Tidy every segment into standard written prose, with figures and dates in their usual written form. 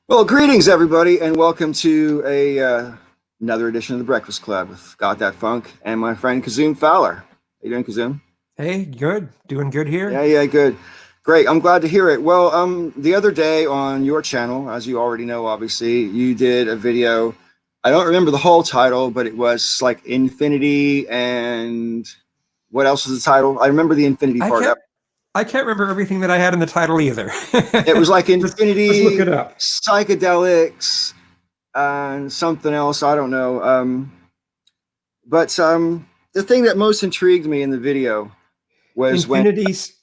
Well, greetings, everybody, and welcome to another edition of the Breakfast Club with Got That Funk and my friend Kizzume Fowler. How you doing, Kizzume? Hey, good. Doing good Yeah, here. yeah, good. Great. I'm glad to hear it. Well, the other day on your channel, as you already know, obviously, you did a video. I don't remember the whole title, but it was like Infinity and what else was the title? I remember the Infinity I part. can't I can't remember everything that I had in the title either. It was like Let's look Infinity, it up. psychedelics, and something else. I don't know. But the thing that most intrigued me in the video was when,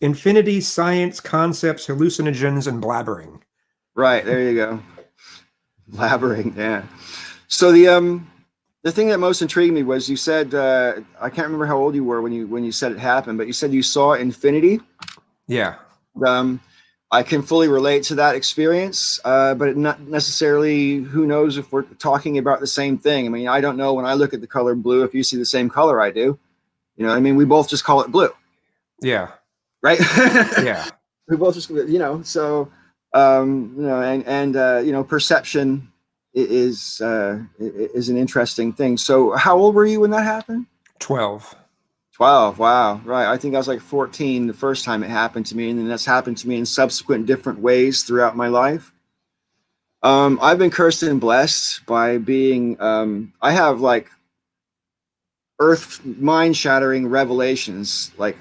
Infinity, science, concepts, hallucinogens, and blabbering. right, there you go, blabbering. Yeah. So the thing that most intrigued me was you said I can't remember how old you were when you said it happened, but you said you saw infinity. Yeah. Um, I can fully relate to that experience, but not necessarily. Who knows if we're talking about the same thing? I mean, I don't know when I look at the color blue if you see the same color I do. You know, I mean, we both just call it blue, Yeah. right? Yeah. We both just, so perception is an interesting thing. So how old were you when that happened? 12. 12. Wow. Right. I think I was like 14 the first time it happened to me, and then that's happened to me in subsequent different ways throughout my life. I've been cursed and blessed by being I have like earth mind shattering revelations, like,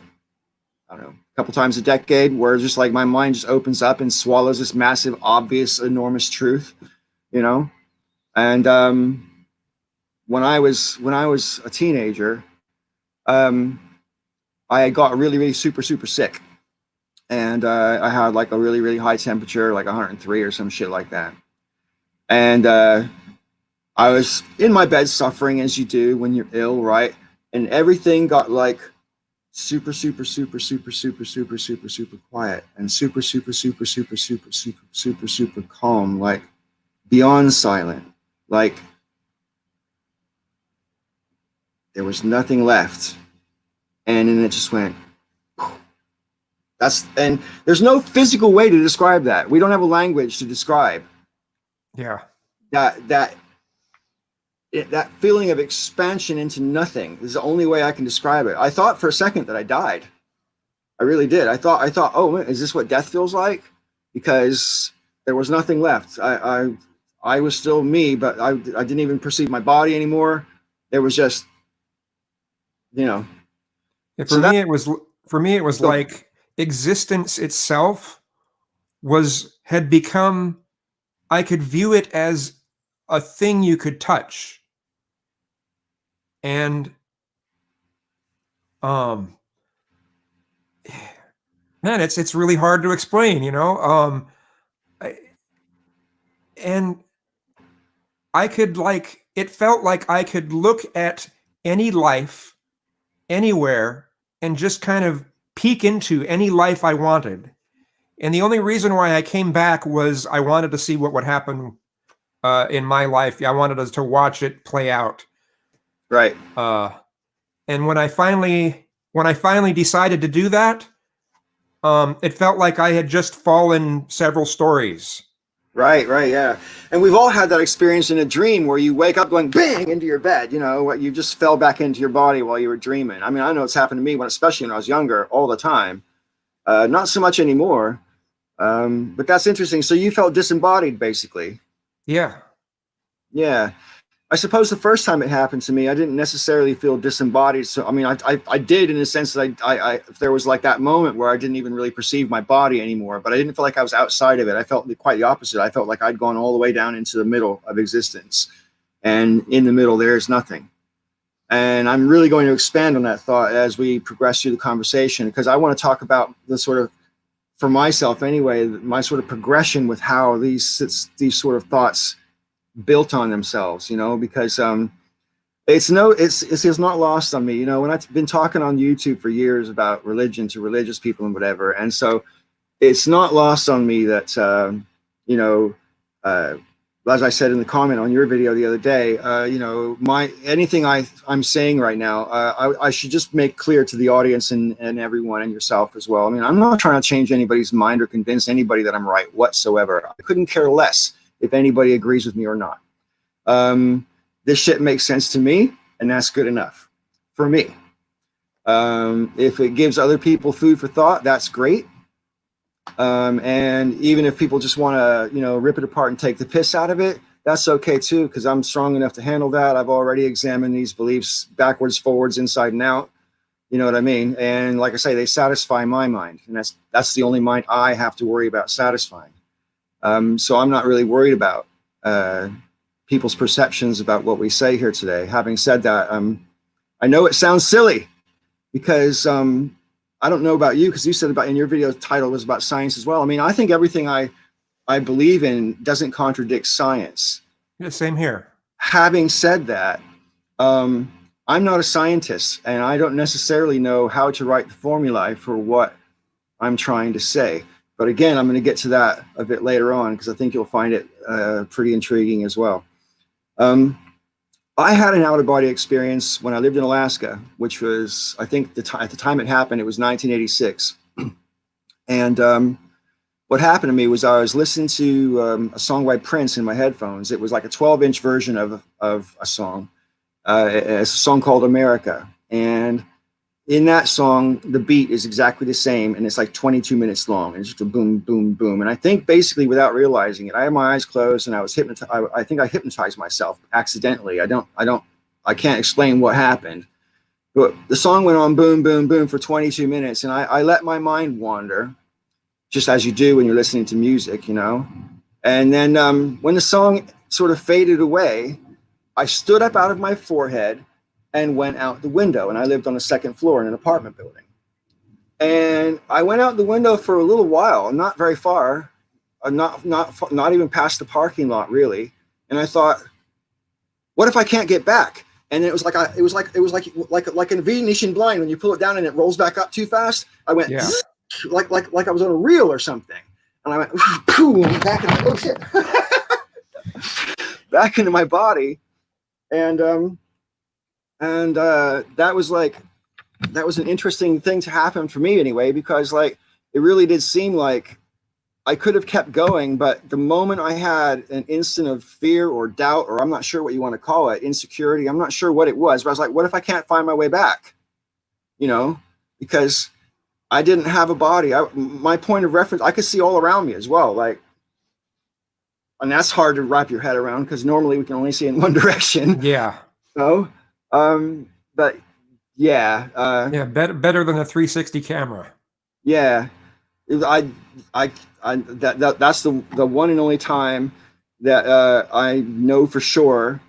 I don't know, a couple times a decade, where just like my mind just opens up and swallows this massive, obvious, enormous truth, you know. And when I was a teenager, um, I got really, really super sick, and I had like a really, really high temperature, like 103 or some shit like that. And I was in my bed suffering as you do when you're ill, right? And everything got like super quiet and super calm, like beyond silent. Like there was nothing left. And then it just went. And there's no physical way to describe that. We don't have a language to describe Yeah. that that feeling of expansion into nothing is the only way I can describe it. I thought for a second that I died. I really did. I thought, oh, man, is this what death feels like? Because there was nothing left. I was still me, but I didn't even perceive my body anymore. There was just, you know. Yeah, So that for me it was so like existence itself had become, I could view it as a thing you could touch. And um man, it's really hard to explain, you know. I, and I could, like, it felt like I could look at any life anywhere and just kind of peek into any life I wanted. And the only reason why I came back was I wanted to see what would happen in my life. I wanted us to watch it play out. right. Uh, and when I finally decided to do that, it felt like I had just fallen several stories. Right, yeah. And we've all had that experience in a dream where you wake up going bang into your bed, you know, what you just fell back into your body while you were dreaming. I mean, I know it's happened to me especially when I was younger, all the time. Not so much anymore. But that's interesting. So you felt disembodied, basically. Yeah. Yeah. I suppose the first time it happened to me, I didn't necessarily feel disembodied. So, I mean, I did in the sense that there was like that moment where I didn't even really perceive my body anymore, but I didn't feel like I was outside of it. I felt quite the opposite. I felt like I'd gone all the way down into the middle of existence. And in the middle, there's nothing. And I'm really going to expand on that thought as we progress through the conversation, because I want to talk about the sort of, for myself anyway, my sort of progression with how these sort of thoughts built on themselves, you know, because it's not lost on me, you know, when I've been talking on YouTube for years about religion to religious people and whatever, and so it's not lost on me that you know, uh, as I said in the comment on your video the other day, you know, anything I'm saying right now, I should just make clear to the audience and everyone and yourself as well. I mean, I'm not trying to change anybody's mind or convince anybody that I'm right whatsoever. I couldn't care less if anybody agrees with me or not. This shit makes sense to me, and that's good enough for me. If it gives other people food for thought, that's great. And even if people just want to, you know, rip it apart and take the piss out of it, that's okay too, because I'm strong enough to handle that. I've already examined these beliefs backwards, forwards, inside and out. You know what I mean? And like I say, they satisfy my mind, and that's the only mind I have to worry about satisfying. So I'm not really worried about people's perceptions about what we say here today. Having said that, I know it sounds silly because I don't know about you, because you said about in your video title was about science as well. I mean, I think everything I believe in doesn't contradict science. Yeah, same here. Having said that, I'm not a scientist, and I don't necessarily know how to write the formulae for what I'm trying to say. But again, I'm going to get to that a bit later on, because I think you'll find it pretty intriguing as well. I had an out-of-body experience when I lived in Alaska, which was, I think, at the time it happened, it was 1986. And what happened to me was I was listening to a song by Prince in my headphones. It was like a 12-inch version of a song. It's a song called America. And in that song, the beat is exactly the same, and it's like 22 minutes long. And it's just a boom, boom, boom. And I think basically without realizing it, I had my eyes closed and I was hypnotized. I think I hypnotized myself accidentally. I can't explain what happened. But the song went on boom, boom, boom for 22 minutes. And I let my mind wander, just as you do when you're listening to music, you know. And then when the song sort of faded away, I stood up out of my forehead and went out the window. And I lived on the second floor in an apartment building. And I went out the window for a little while, not very far, not even past the parking lot, really. And I thought, what if I can't get back? And it was like a Venetian blind when you pull it down and it rolls back up too fast. I went like I was on a reel or something. And I went back into, oh shit, back into my body. And that was an interesting thing to happen for me anyway, because like it really did seem like I could have kept going, but the moment I had an instant of fear or doubt, or I'm not sure what you want to call it, insecurity, I'm not sure what it was, but I was like, what if I can't find my way back? You know, because I didn't have a body. My point of reference, I could see all around me as well. Like, and that's hard to wrap your head around because normally we can only see in one direction. Yeah. So, but yeah. Yeah, better than a 360 camera. Yeah. That's the one and only time that I know for sure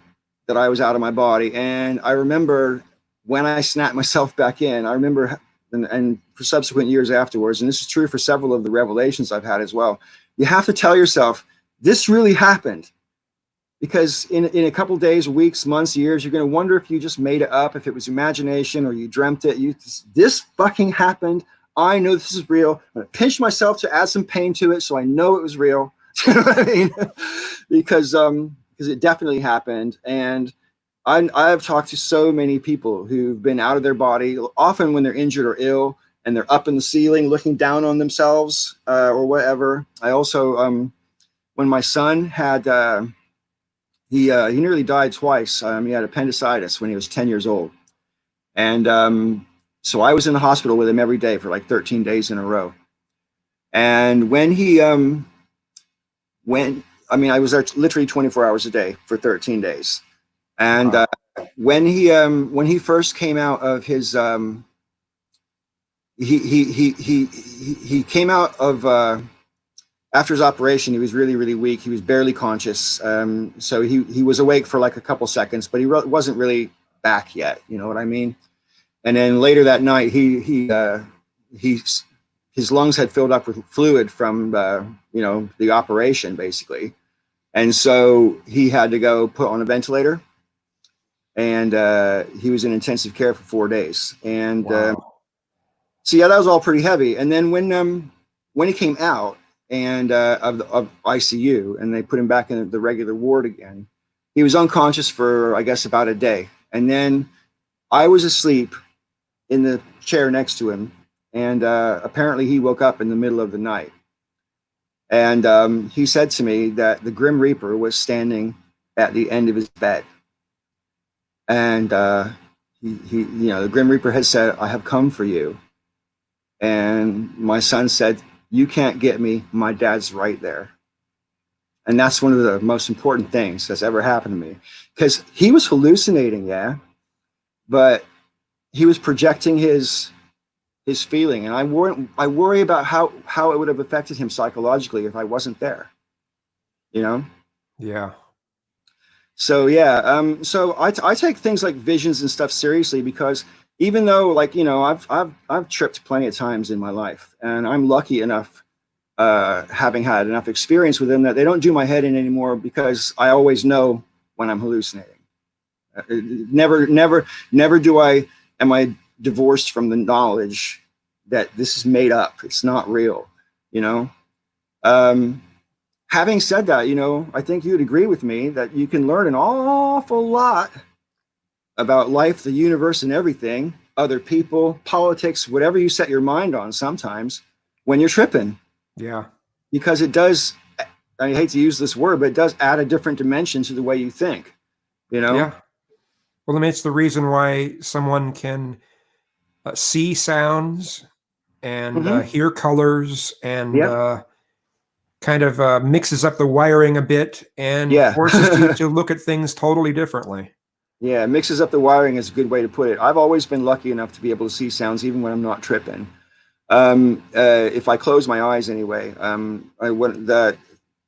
that I was out of my body. And I remember when I snapped myself back in, I remember, and for subsequent years afterwards, and this is true for several of the revelations I've had as well, you have to tell yourself, this really happened. Because in a couple of days, weeks, months, years, you're going to wonder if you just made it up, if it was imagination or you dreamt it. This fucking happened. I know this is real. I'm going to pinch myself to add some pain to it so I know it was real. You know what I mean? Because it definitely happened. And I've talked to so many people who've been out of their body, often when they're injured or ill, and they're up in the ceiling looking down on themselves or whatever. I also, when my son had, he nearly died twice. He had appendicitis when he was 10 years old. And so I was in the hospital with him every day for like 13 days in a row. And when I was there literally 24 hours a day for 13 days. And when he first came out of his, he came out of, after his operation, he was really, really weak. He was barely conscious. So he was awake for like a couple seconds, but he wasn't really back yet. You know what I mean? And then later that night, his lungs had filled up with fluid from, the operation basically. And so he had to go put on a ventilator, and he was in intensive care for 4 days. And so yeah, that was all pretty heavy. And then when he came out and of ICU, and they put him back in the regular ward again, he was unconscious for, I guess, about a day. And then I was asleep in the chair next to him, and apparently he woke up in the middle of the night. And he said to me that the Grim Reaper was standing at the end of his bed. And the Grim Reaper had said, "I have come for you." And my son said, "You can't get me. My dad's right there." And that's one of the most important things that's ever happened to me, because he was hallucinating, yeah, but he was projecting his feeling, and I worry about how it would have affected him psychologically if I wasn't there, you know. Yeah. So yeah, so I take things like visions and stuff seriously, because even though, like, I've tripped plenty of times in my life, and I'm lucky enough, having had enough experience with them, that they don't do my head in anymore, because I always know when I'm hallucinating. Never am I divorced from the knowledge that this is made up. It's not real, you know. Um, Having said that, I think you'd agree with me that you can learn an awful lot about life, the universe, and everything, other people, politics, whatever you set your mind on sometimes, when you're tripping. Yeah. Because it does, I hate to use this word, but it does add a different dimension to the way you think, you know? Yeah. Well, I mean, it's the reason why someone can see sounds and Mm-hmm. hear colors and Yep. kind of mixes up the wiring a bit and Yeah. forces you to look at things totally differently. Yeah, it mixes up the wiring is a good way to put it. I've always been lucky enough to be able to see sounds even when I'm not tripping. If I close my eyes anyway, I went the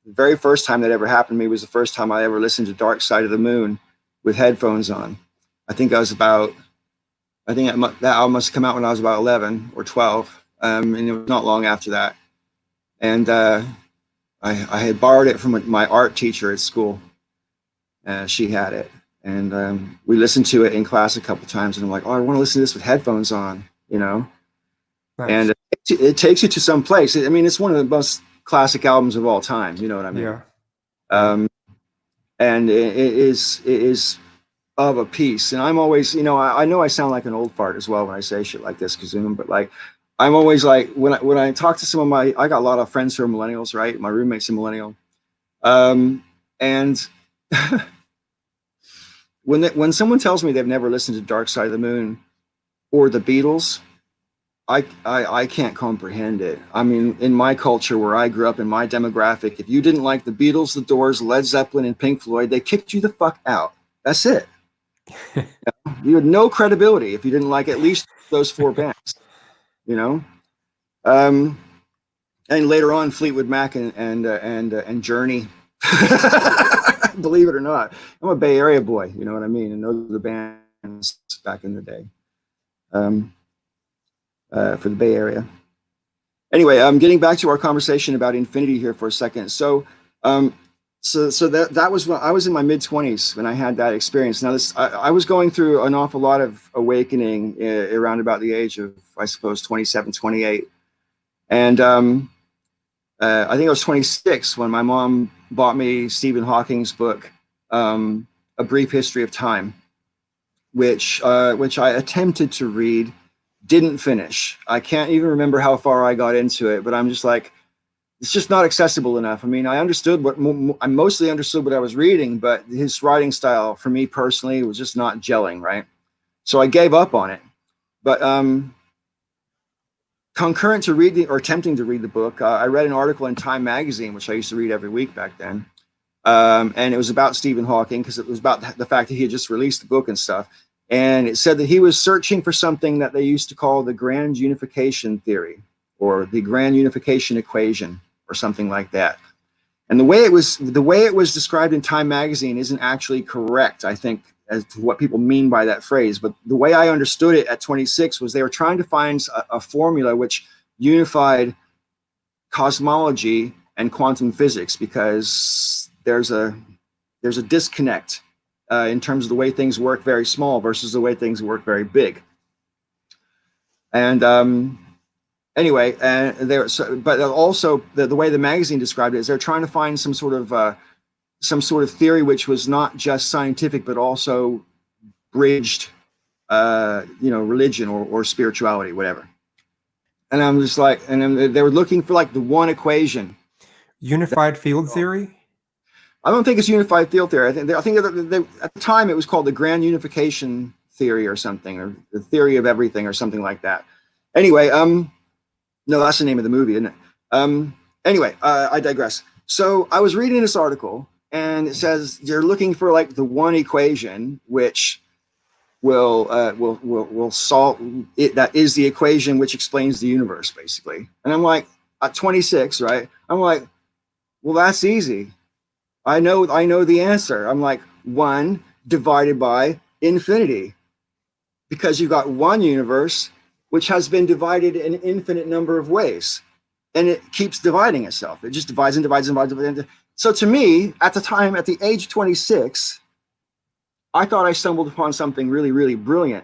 very first time that ever happened to me was the first time I ever listened to Dark Side of the Moon with headphones on. I think that album must have come out when I was about 11 or 12, and it was not long after that. And I had borrowed it from my art teacher at school. She had it, and we listened to it in class a couple times. And I'm like, "Oh, I want to listen to this with headphones on," you know. Nice. And it takes you to some place. I mean, it's one of the most classic albums of all time. You know what I mean? Yeah. Yeah. Um, and it is of a piece. And I'm always, I know I sound like an old fart as well when I say shit like this, Kizzume, but like, I'm always like, when I talk to some of I got a lot of friends who are millennials, right? My roommate's a millennial. And when someone tells me they've never listened to Dark Side of the Moon or the Beatles, I can't comprehend it. I mean, in my culture where I grew up, in my demographic, if you didn't like the Beatles, the Doors, Led Zeppelin, and Pink Floyd, they kicked you the fuck out. That's it. You had no credibility if you didn't like at least those four bands, you know. Um, and later on, Fleetwood Mac and Journey. Believe it or not, I'm a Bay Area boy. You know what I mean? And those are the bands back in the day, for the Bay Area. Anyway, I'm getting back to our conversation about infinity here for a second. So, that was when I was in my mid-20s when I had that experience. Now, I was going through an awful lot of awakening around about the age of, I suppose, 27, 28. And I think I was 26 when my mom bought me Stephen Hawking's book, A Brief History of Time, which I attempted to read, didn't finish. I can't even remember how far I got into it, but I'm just like, it's just not accessible enough. I mean, I mostly understood what I was reading, but his writing style for me personally was just not gelling, right? So I gave up on it. But concurrent to attempting to read the book, I read an article in Time magazine, which I used to read every week back then. And it was about Stephen Hawking, because it was about the fact that he had just released the book and stuff. And it said that he was searching for something that they used to call the grand unification theory, or the grand unification equation, or something like that. And the way it was described in Time magazine isn't actually correct, I think, as to what people mean by that phrase. But the way I understood it at 26 was they were trying to find a formula which unified cosmology and quantum physics, because there's a disconnect in terms of the way things work very small versus the way things work very big. And anyway, but also the way the magazine described it is they're trying to find some sort of theory which was not just scientific but also bridged, religion or spirituality, whatever. And I'm just like, and then they were looking for like the one equation. Unified field theory? I don't think it's unified field theory. I think at the time it was called the grand unification theory or something, or the theory of everything or something like that. Anyway, no, that's the name of the movie, isn't it? Anyway, I digress. So I was reading this article, and it says you're looking for like the one equation which will solve it. That is the equation which explains the universe, basically. And I'm like, at 26, right? I'm like, well, that's easy. I know the answer. I'm like, 1 divided by infinity, because you've got one universe which has been divided in an infinite number of ways, and it keeps dividing itself. It just divides and divides and divides. So to me, at the time, at the age of 26, I thought I stumbled upon something really, really brilliant.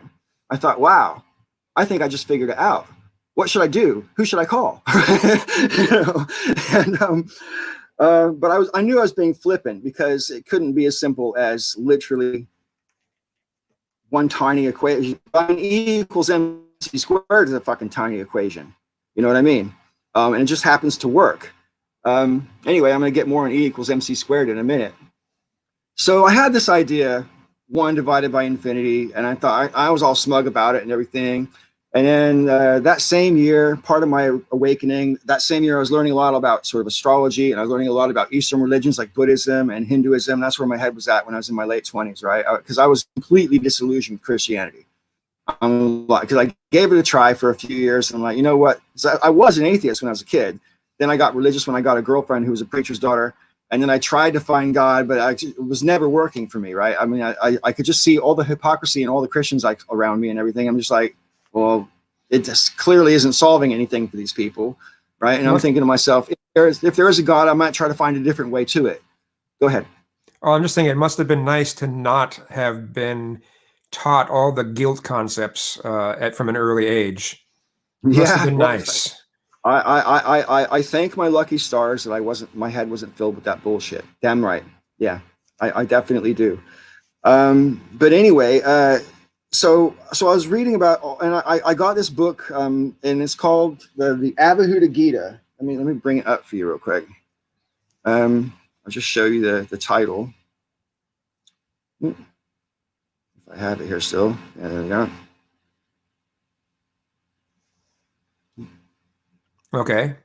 I thought, wow, I think I just figured it out. What should I do? Who should I call? You know? And but I knew I was being flippant, because it couldn't be as simple as literally one tiny equation. I mean, E equals MC squared is a fucking tiny equation. You know what I mean? And it just happens to work. Anyway, I'm going to get more on E equals MC squared in a minute. So I had this idea, 1 divided by infinity, and I thought I was all smug about it and everything. And then that same year, part of my awakening, that same year I was learning a lot about sort of astrology, and I was learning a lot about Eastern religions like Buddhism and Hinduism. That's where my head was at when I was in my late 20s, right? Because I was completely disillusioned with Christianity. Because I gave it a try for a few years, and I'm like, you know what? I was an atheist when I was a kid. Then I got religious when I got a girlfriend who was a preacher's daughter. And then I tried to find God, but it was never working for me, right? I mean, I could just see all the hypocrisy and all the Christians around me and everything. I'm just like, well, it just clearly isn't solving anything for these people, right? And I'm thinking to myself, if there is a God, I might try to find a different way to it. Go ahead. Oh, I'm just saying it must have been nice to not have been taught all the guilt concepts from an early age. Must have been nice. I thank my lucky stars that my head wasn't filled with that bullshit. Damn right. Yeah, I definitely do. But anyway, so I was reading about, and I got this book, and it's called the Abhahuta Gita. Let me bring it up for you real quick. I'll just show you the title. If I have it here still. Yeah, there we go. Okay.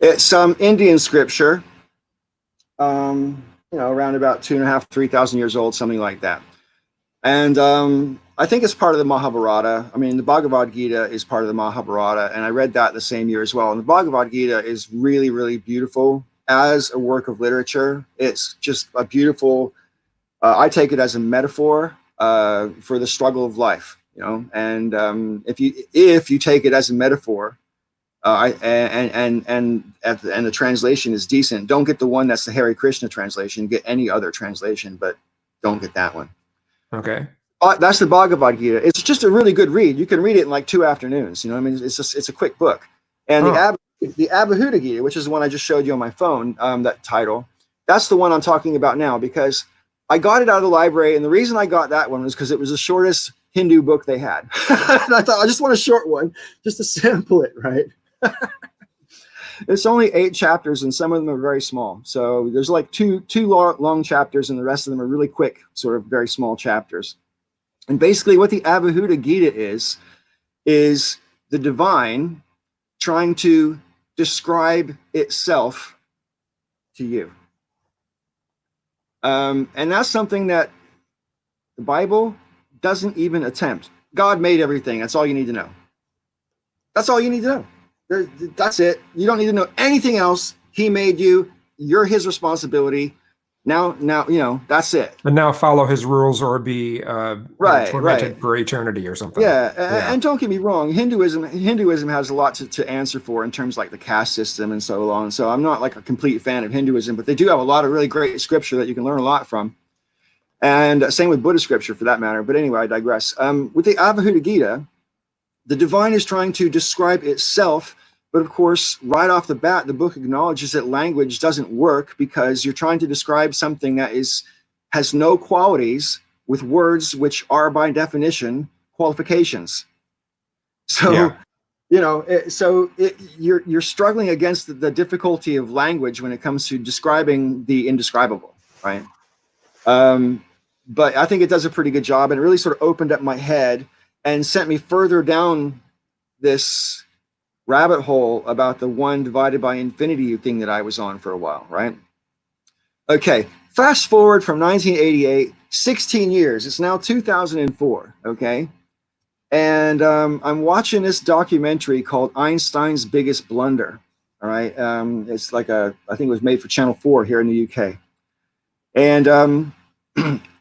It's some Indian scripture, around about 2,500, 3,000 years old, something like that. And I think it's part of the Mahabharata. I mean, the Bhagavad Gita is part of the Mahabharata, and I read that the same year as well. And the Bhagavad Gita is really, really beautiful as a work of literature. It's just a beautiful, I take it as a metaphor for the struggle of life, and if you take it as a metaphor, and the translation is decent. Don't get the one that's the Hare Krishna translation. Get any other translation, but don't get that one. Okay. That's the Bhagavad Gita. It's just a really good read. You can read it in like 2 afternoons. I mean, it's a quick book. And the Abhahuta Gita, which is the one I just showed you on my phone, that title, that's the one I'm talking about now, because I got it out of the library, and the reason I got that one was because it was the shortest Hindu book they had. And I thought, I just want a short one just to sample it, right? It's only 8 chapters, and some of them are very small. So there's like two long chapters, and the rest of them are really quick, sort of very small chapters. And basically what the Abhahuta Gita is the divine trying to describe itself to you. And that's something that the Bible doesn't even attempt. God made everything. That's all you need to know. That's all you need to know. That's it. You don't need to know anything else. He made you. You're his responsibility. Now, that's it. And now follow his rules, or be tormented for eternity or something. Yeah. And don't get me wrong. Hinduism has a lot to answer for in terms like the caste system and so on. So I'm not like a complete fan of Hinduism, but they do have a lot of really great scripture that you can learn a lot from. And same with Buddhist scripture for that matter. But anyway, I digress. With the Abhahuta Gita, the divine is trying to describe itself, but of course, right off the bat, the book acknowledges that language doesn't work, because you're trying to describe something that has no qualities with words which are by definition qualifications. So You know, you're struggling against the difficulty of language when it comes to describing the indescribable, right? Um, but I think it does a pretty good job, and it really sort of opened up my head and sent me further down this rabbit hole about the one divided by infinity thing that I was on for a while, right? Okay, fast forward from 1988, 16 years. It's now 2004, okay? And I'm watching this documentary called Einstein's Biggest Blunder. All right, it's like I think it was made for Channel 4 here in the UK. And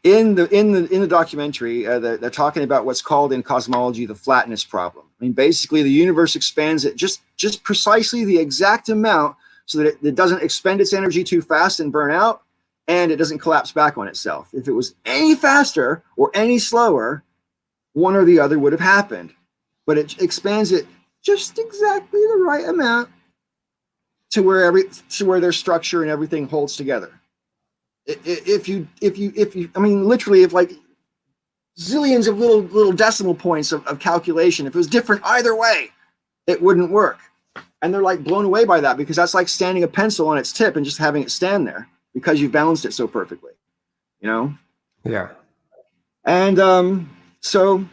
in the documentary, they're talking about what's called in cosmology the flatness problem. I mean, basically, the universe expands at just precisely the exact amount so that it doesn't expend its energy too fast and burn out, and it doesn't collapse back on itself. If it was any faster or any slower, one or the other would have happened. But it expands it just exactly the right amount to where their structure and everything holds together. If you, I mean, literally, if like zillions of little decimal points of calculation, if it was different either way, it wouldn't work. And they're like blown away by that, because that's like standing a pencil on its tip and just having it stand there because you've balanced it so perfectly, you know? Yeah. And so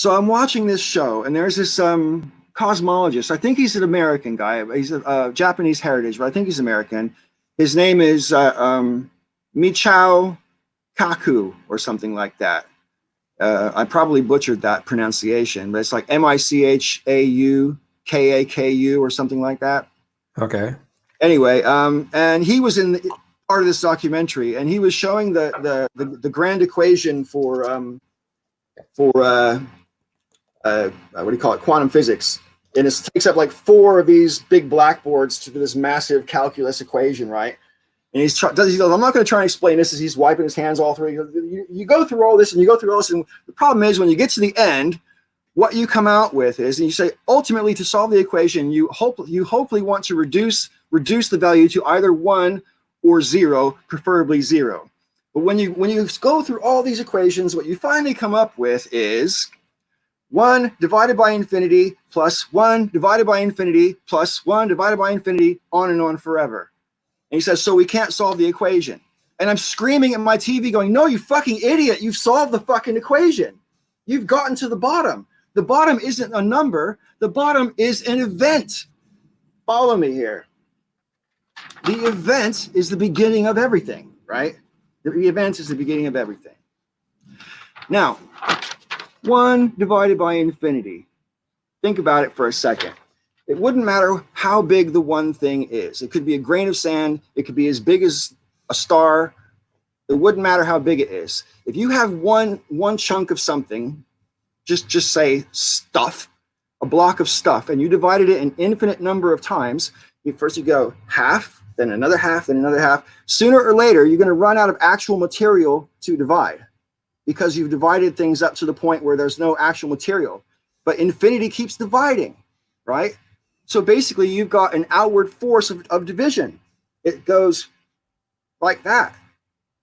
I'm watching this show, and there's this cosmologist. I think he's an American guy. He's a Japanese heritage, but I think he's American. His name is Michio Kaku or something like that. I probably butchered that pronunciation, but it's like Michaukaku or something like that. Okay. Anyway, and he was in part of this documentary, and he was showing the grand equation for what do you call it, quantum physics, and it takes up like 4 of these big blackboards to this massive calculus equation, right? And he goes, I'm not going to try and explain this, as he's wiping his hands all through. He goes, you go through all this and you go through all this, and the problem is when you get to the end, what you come out with is, and you say, ultimately, to solve the equation, you hopefully want to reduce the value to either 1 or 0, preferably 0. But when you go through all these equations, what you finally come up with is 1 divided by infinity plus 1 divided by infinity plus 1 divided by infinity, on and on forever. And he says, so we can't solve the equation. And I'm screaming at my TV going, no, you fucking idiot. You've solved the fucking equation. You've gotten to the bottom. The bottom isn't a number. The bottom is an event. Follow me here. The event is the beginning of everything, right? The event is the beginning of everything. Now, 1 divided by infinity. Think about it for a second. It wouldn't matter how big the one thing is. It could be a grain of sand. It could be as big as a star. It wouldn't matter how big it is. If you have one chunk of something, just say stuff, a block of stuff, and you divided it an infinite number of times, first you go half, then another half, then another half. Sooner or later, you're going to run out of actual material to divide, because you've divided things up to the point where there's no actual material. But infinity keeps dividing, right? So basically, you've got an outward force of division. It goes like that.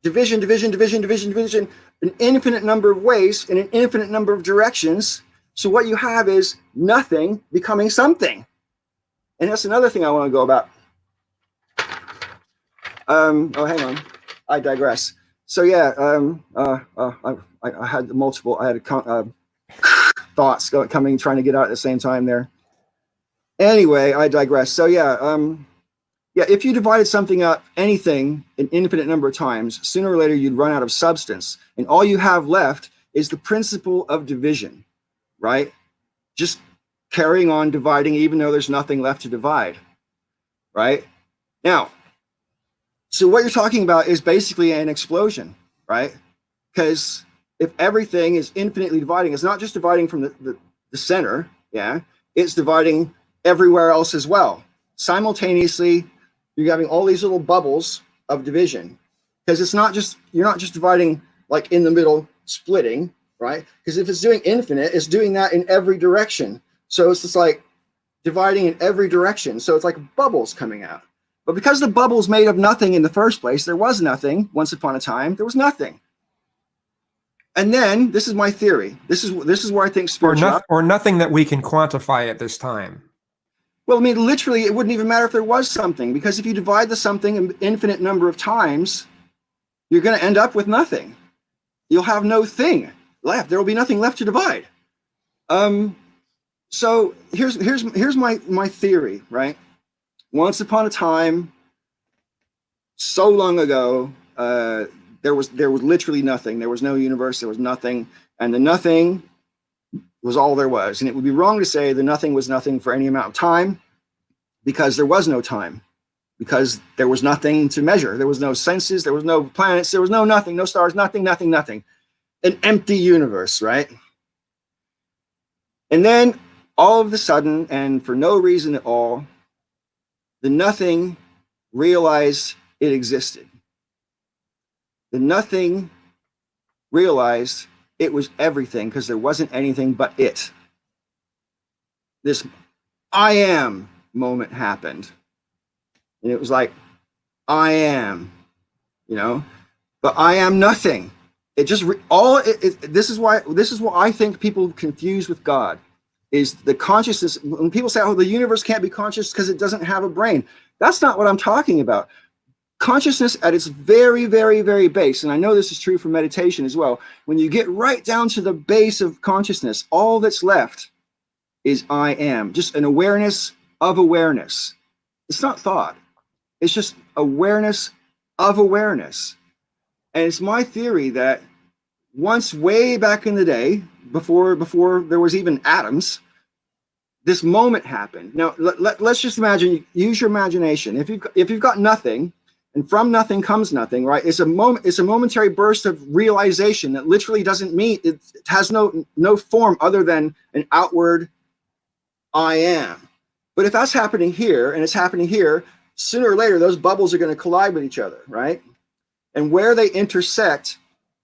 Division, division, division, division, division, an infinite number of ways in an infinite number of directions. So what you have is nothing becoming something. And that's another thing I want to go about. Hang on. I digress. So yeah, I had multiple, I had thoughts coming, trying to get out at the same time there. Anyway, I digress. So yeah, if you divided something up, anything, an infinite number of times, sooner or later you'd run out of substance, and all you have left is the principle of division, right? Just carrying on dividing, even though there's nothing left to divide, right? Now, so what you're talking about is basically an explosion, right? Because if everything is infinitely dividing, it's not just dividing from the center, yeah, it's dividing everywhere else as well. Simultaneously, you're having all these little bubbles of division, because it's not just, you're not just dividing like in the middle, splitting, right? Because if it's doing infinite, it's doing that in every direction. So it's just like dividing in every direction. So it's like bubbles coming out. But because the bubble's made of nothing in the first place, there was nothing. Once upon a time, there was nothing. And then this is my theory. This is where I think spirituality. Or nothing that we can quantify at this time. Well, I mean, literally, it wouldn't even matter if there was something, because if you divide the something an infinite number of times, you're going to end up with nothing. You'll have no thing left. There will be nothing left to divide. So here's my theory, right? Once upon a time, so long ago, there was literally nothing. There was no universe. There was nothing, and the nothing was all there was. And it would be wrong to say the nothing was nothing for any amount of time, because there was no time, because there was nothing to measure. There was no senses. There was no planets. There was no nothing, no stars, nothing, nothing, nothing. An empty universe, right? And then all of a sudden, and for no reason at all, the nothing realized it existed. The nothing realized it was everything, because there wasn't anything but it. This I am moment happened. And it was like, I am, but I am nothing. It just this is what I think people confuse with God, is the consciousness. When people say, oh, the universe can't be conscious because it doesn't have a brain, that's not what I'm talking about. Consciousness at its very, very, very base, and I know this is true for meditation as well, when you get right down to the base of consciousness, all that's left is I am, just an awareness of awareness. It's not thought. It's just awareness of awareness. And it's my theory that once, way back in the day, before there was even atoms, this moment happened. Now, let's just imagine, use your imagination. If you've got nothing, and from nothing comes nothing, right? It's a momentary burst of realization that literally doesn't mean, it has no form other than an outward I am. But if that's happening here, and it's happening here, sooner or later, those bubbles are going to collide with each other, right? And where they intersect,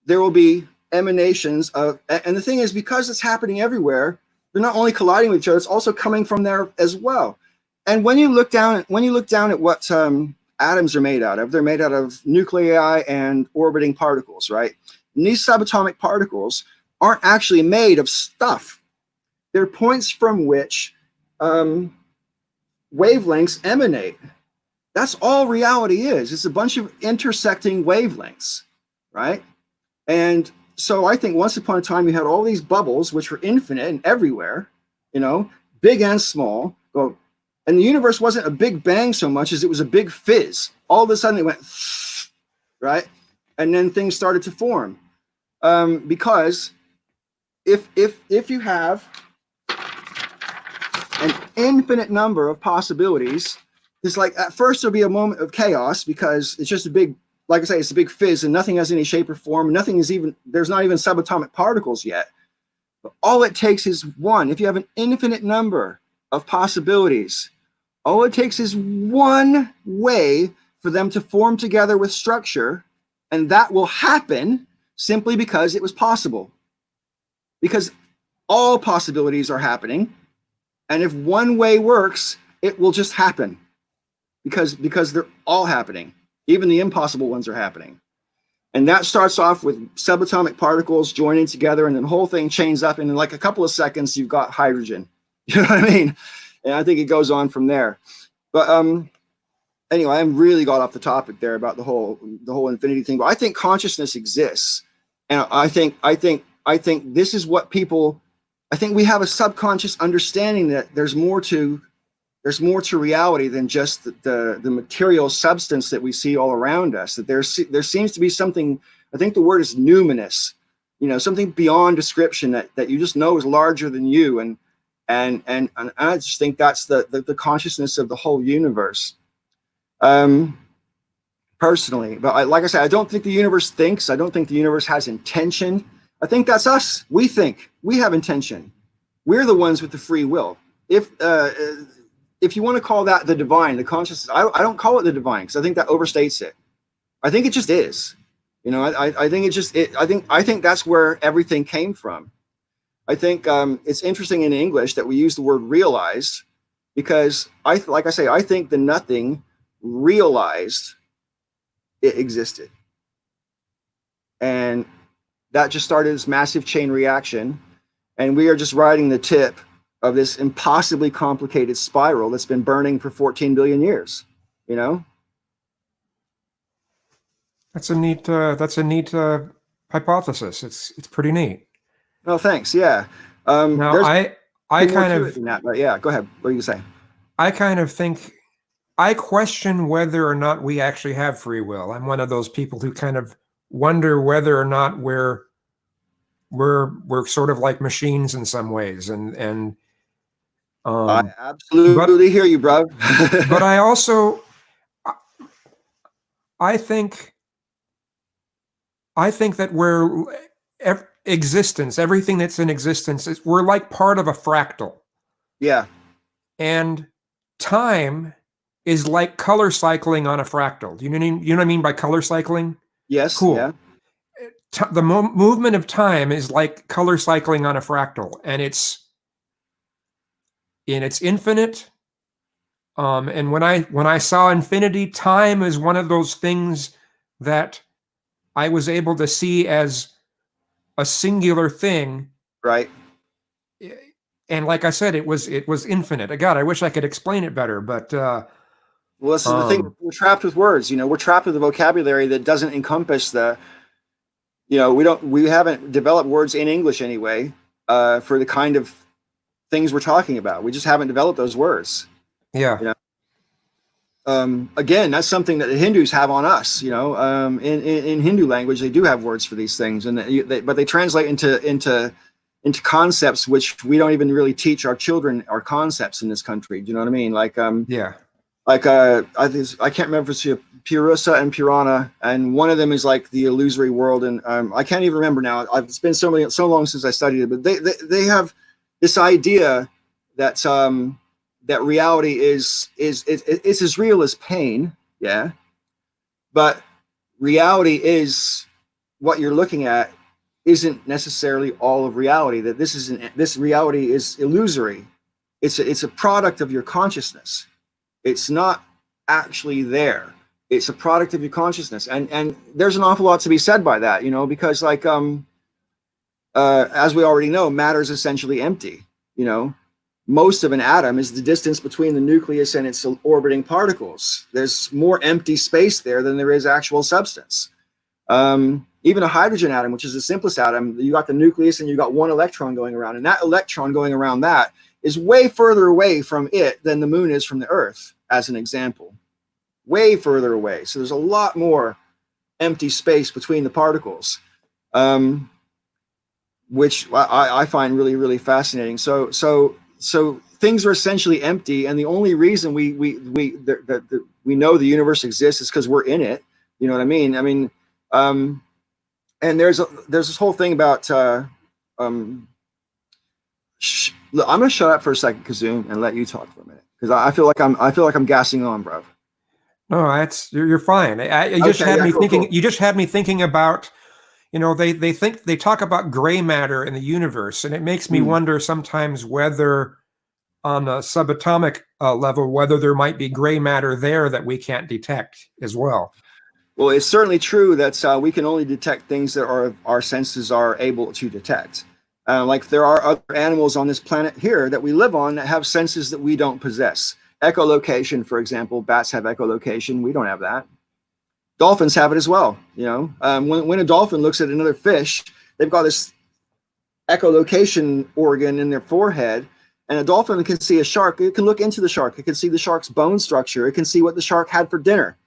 there will be emanations of, and the thing is, because it's happening everywhere, they're not only colliding with each other, it's also coming from there as well. And when you look down at what atoms are made out of, they're made out of nuclei and orbiting particles, right? And these subatomic particles aren't actually made of stuff. They're points from which wavelengths emanate. That's all reality is. It's a bunch of intersecting wavelengths, right? And so I think once upon a time, you had all these bubbles, which were infinite and everywhere, big and small. Well, and the universe wasn't a big bang so much as it was a big fizz. All of a sudden it went, right? And then things started to form. Because if you have an infinite number of possibilities, it's like at first there'll be a moment of chaos, because it's just a big, like I say, it's a big fizz and nothing has any shape or form. Nothing is even, there's not even subatomic particles yet. But all it takes is one. If you have an infinite number of possibilities, all it takes is one way for them to form together with structure, and that will happen simply because it was possible. Because all possibilities are happening, and if one way works, it will just happen. Because they're all happening. Even the impossible ones are happening. And that starts off with subatomic particles joining together, and then the whole thing chains up, and in like a couple of seconds, you've got hydrogen. You know what I mean? And I think it goes on from there. But anyway, I really got off the topic there about the whole infinity thing. But I think consciousness exists. And I think this is what people, I think we have a subconscious understanding that there's more to reality than just the material substance that we see all around us. That there seems to be something, I think the word is numinous, something beyond description that you just know is larger than you. And I just think that's the consciousness of the whole universe. Personally, but like I said, I don't think the universe thinks. I don't think the universe has intention. I think that's us. We think, we have intention. We're the ones with the free will. If you want to call that the divine, the consciousness, I don't call it the divine, because I think that overstates it. I think it just is. I think it just, I think that's where everything came from. I think it's interesting in English that we use the word realized, because like I say, I think the nothing realized it existed. And that just started this massive chain reaction, and we are just riding the tip of this impossibly complicated spiral that's been burning for 14 billion years. You know? That's a neat hypothesis. It's pretty neat. Oh, thanks. Yeah. Now There's I more kind to it of than that, but yeah, go ahead. What are you saying? I kind of think I question whether or not we actually have free will. I'm one of those people who kind of wonder whether or not we're sort of like machines in some ways, and I um, but absolutely hear you, bro. but I also I think I think that existence, everything that's in existence, we're like part of a fractal, Yeah. and time is like color cycling on a fractal. You know what I mean by color cycling? Yes. Yeah. Cool. The movement of time is like color cycling on a fractal, and it's infinite. And when I saw infinity, time is one of those things that I was able to see as a singular thing. Right. And like I said, it was infinite. God, I wish I could explain it better, but Well, this is the thing. We're trapped with words. You know, we're trapped with a vocabulary that doesn't encompass the. You know, we haven't developed words in English anyway for the kind of things we're talking about. We just haven't developed those words. yeah. You know? Again, that's something that the Hindus have on us. You know, in Hindu language, they do have words for these things, and but they translate into concepts which we don't even really teach our children our concepts in this country. Do you know what I mean? Yeah. I can't remember if it's Purusa and Purana, and one of them is like the illusory world, and I can't even remember now. It's been so long since I studied it, but they have this idea that that reality is it's as real as pain, yeah, but reality is what you're looking at isn't necessarily all of reality. That this reality is illusory. It's a product of your consciousness. It's not actually there. It's a product of your consciousness, and there's an awful lot to be said by that, you know, because as we already know, matter is essentially empty. You know, most of an atom is the distance between the nucleus and its orbiting particles. There's more empty space there than there is actual substance. Even a hydrogen atom, which is the simplest atom, you got the nucleus and you got one electron going around, and that electron going around that is way further away from it than the moon is from the Earth, as an example. Way further away. So there's a lot more empty space between the particles, which I find really, really fascinating. So things are essentially empty, and the only reason we know the universe exists is because we're in it. You know what I mean? I mean, and there's this whole thing about Look, I'm gonna shut up for a second, Kizzume, and let you talk for a minute, because I feel like I'm gassing on, bro. No, you're fine. You just Okay, had yeah, me cool, thinking. cool. You just had me thinking about, they talk about gray matter in the universe, and it makes me wonder sometimes whether, on a subatomic level, whether there might be gray matter there that we can't detect as well. Well, it's certainly true that we can only detect things that our senses are able to detect. Like there are other animals on this planet here that we live on that have senses that we don't possess. Echolocation, for example, bats have echolocation. We don't have that. Dolphins have it as well. You know, when a dolphin looks at another fish, they've got this echolocation organ in their forehead, and a dolphin can see a shark. It can look into the shark. It can see the shark's bone structure. It can see what the shark had for dinner.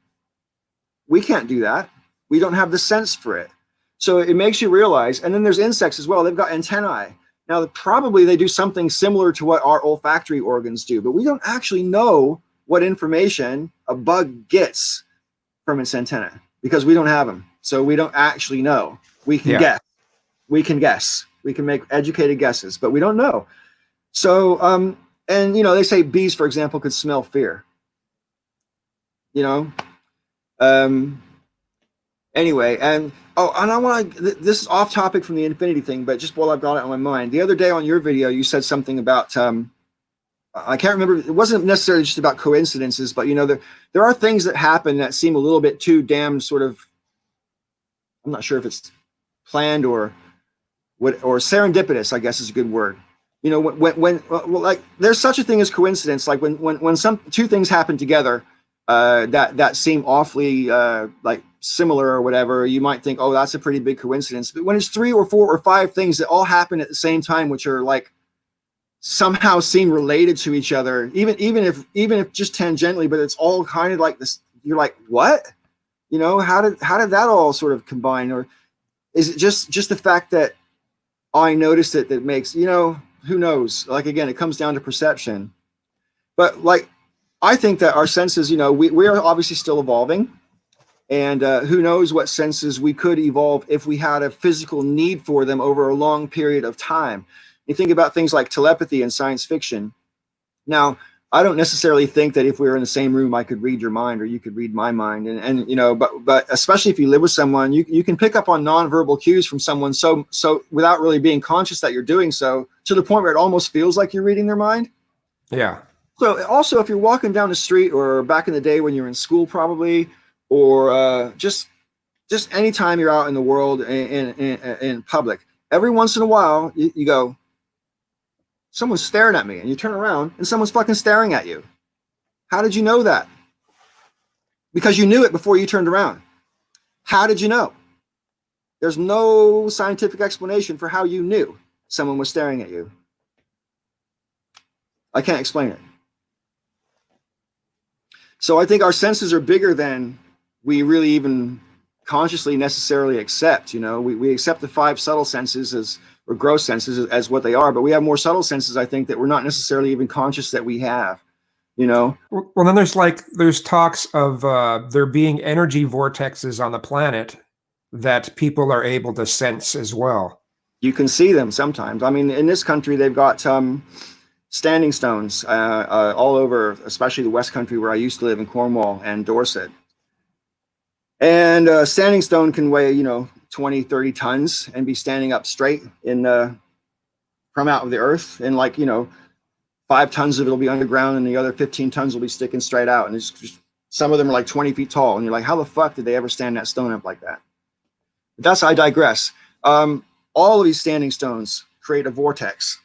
We can't do that. We don't have the sense for it. So it makes you realize, and then there's insects as well. They've got antennae. Now, probably they do something similar to what our olfactory organs do, but we don't actually know what information a bug gets from its antenna because we don't have them. So we don't actually know. We can guess. We can guess. We can make educated guesses, but we don't know. So, and you know, they say bees, for example, could smell fear. You know, anyway, and I want to. This is off topic from the infinity thing, but just while I've got it on my mind, the other day on your video, you said something about. I can't remember. It wasn't necessarily just about coincidences, but you know, there are things that happen that seem a little bit too damn sort of. I'm not sure if it's planned or serendipitous, I guess is a good word. You know, like there's such a thing as coincidence. Like when some two things happen together that seem awfully like similar or whatever, you might think, oh, that's a pretty big coincidence. But when it's 3 or 4 or 5 things that all happen at the same time, which are like somehow seem related to each other, even if just tangentially, but it's all kind of like this, you're like, what? You know, how did that all sort of combine? Or is it just the fact that I noticed it that makes, you know, who knows? Like, again, it comes down to perception. But like, I think that our senses, you know, we are obviously still evolving. And who knows what senses we could evolve if we had a physical need for them over a long period of time. You think about things like telepathy in science fiction. Now, I don't necessarily think that if we were in the same room, I could read your mind or you could read my mind. And you know, but especially if you live with someone, you can pick up on nonverbal cues from someone so without really being conscious that you're doing so, to the point where it almost feels like you're reading their mind. Yeah. So also, if you're walking down the street, or back in the day when you were in school, probably, or just anytime you're out in the world in public, every once in a while you go, someone's staring at me, and you turn around and someone's fucking staring at you. How did you know that? Because you knew it before you turned around. How did you know? There's no scientific explanation for how you knew someone was staring at you. I can't explain it. So I think our senses are bigger than we really even consciously necessarily accept. You know, we accept the 5 subtle senses or gross senses as what they are, but we have more subtle senses, I think, that we're not necessarily even conscious that we have, you know? Well, then there's talks of there being energy vortexes on the planet that people are able to sense as well. You can see them sometimes. I mean, in this country, they've got standing stones all over, especially the West Country where I used to live in Cornwall and Dorset. And standing stone can weigh, you know, 20, 30 tons and be standing up straight from out of the earth. And like, you know, 5 tons of it will be underground and the other 15 tons will be sticking straight out. And it's just, some of them are like 20 feet tall. And you're like, how the fuck did they ever stand that stone up like that? But I digress. All of these standing stones create a vortex.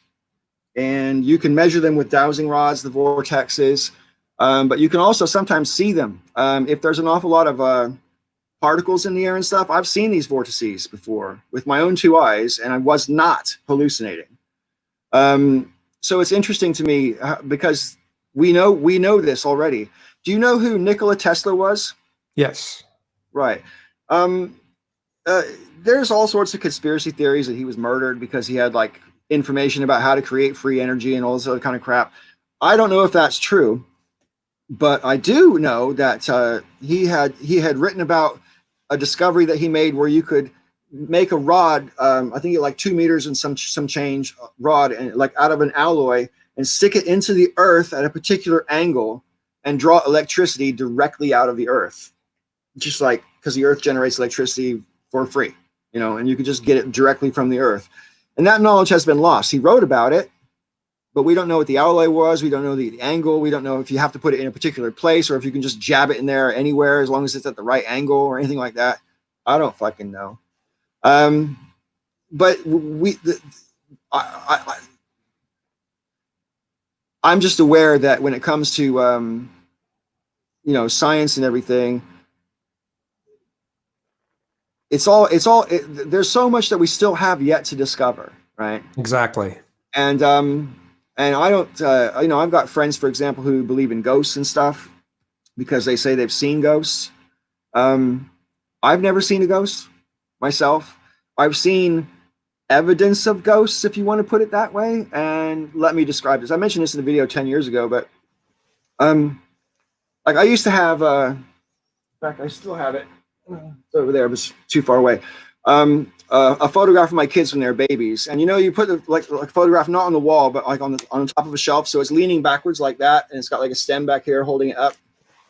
And you can measure them with dowsing rods, the vortexes. But you can also sometimes see them. If there's an awful lot of particles in the air and stuff, I've seen these vortices before with my own 2 eyes, and I was not hallucinating. So it's interesting to me because we know this already. Do you know who Nikola Tesla was? Yes. Right. There's all sorts of conspiracy theories that he was murdered because he had like information about how to create free energy and all this other kind of crap. I don't know if that's true, but I do know that he had written about a discovery that he made where you could make a rod, I think like 2 meters and some change rod, and like out of an alloy, and stick it into the earth at a particular angle and draw electricity directly out of the earth. Just like, because the earth generates electricity for free, you know, and you could just get it directly from the earth. And that knowledge has been lost. He wrote about it, but we don't know what the alloy was. We don't know the angle. We don't know if you have to put it in a particular place or if you can just jab it in there anywhere as long as it's at the right angle or anything like that. I don't fucking know. But I'm just aware that when it comes to, you know, science and everything, there's so much that we still have yet to discover, right? Exactly. And I don't, you know, I've got friends, for example, who believe in ghosts and stuff because they say they've seen ghosts. I've never seen a ghost myself. I've seen evidence of ghosts, if you want to put it that way. And let me describe this. I mentioned this in a video 10 years ago, but like I used to have, in fact, I still have it. It's over there, but it's too far away. A photograph of my kids when they're babies, and you know, you put the like photograph not on the wall, but like on top of a shelf, so it's leaning backwards like that, and it's got like a stem back here holding it up.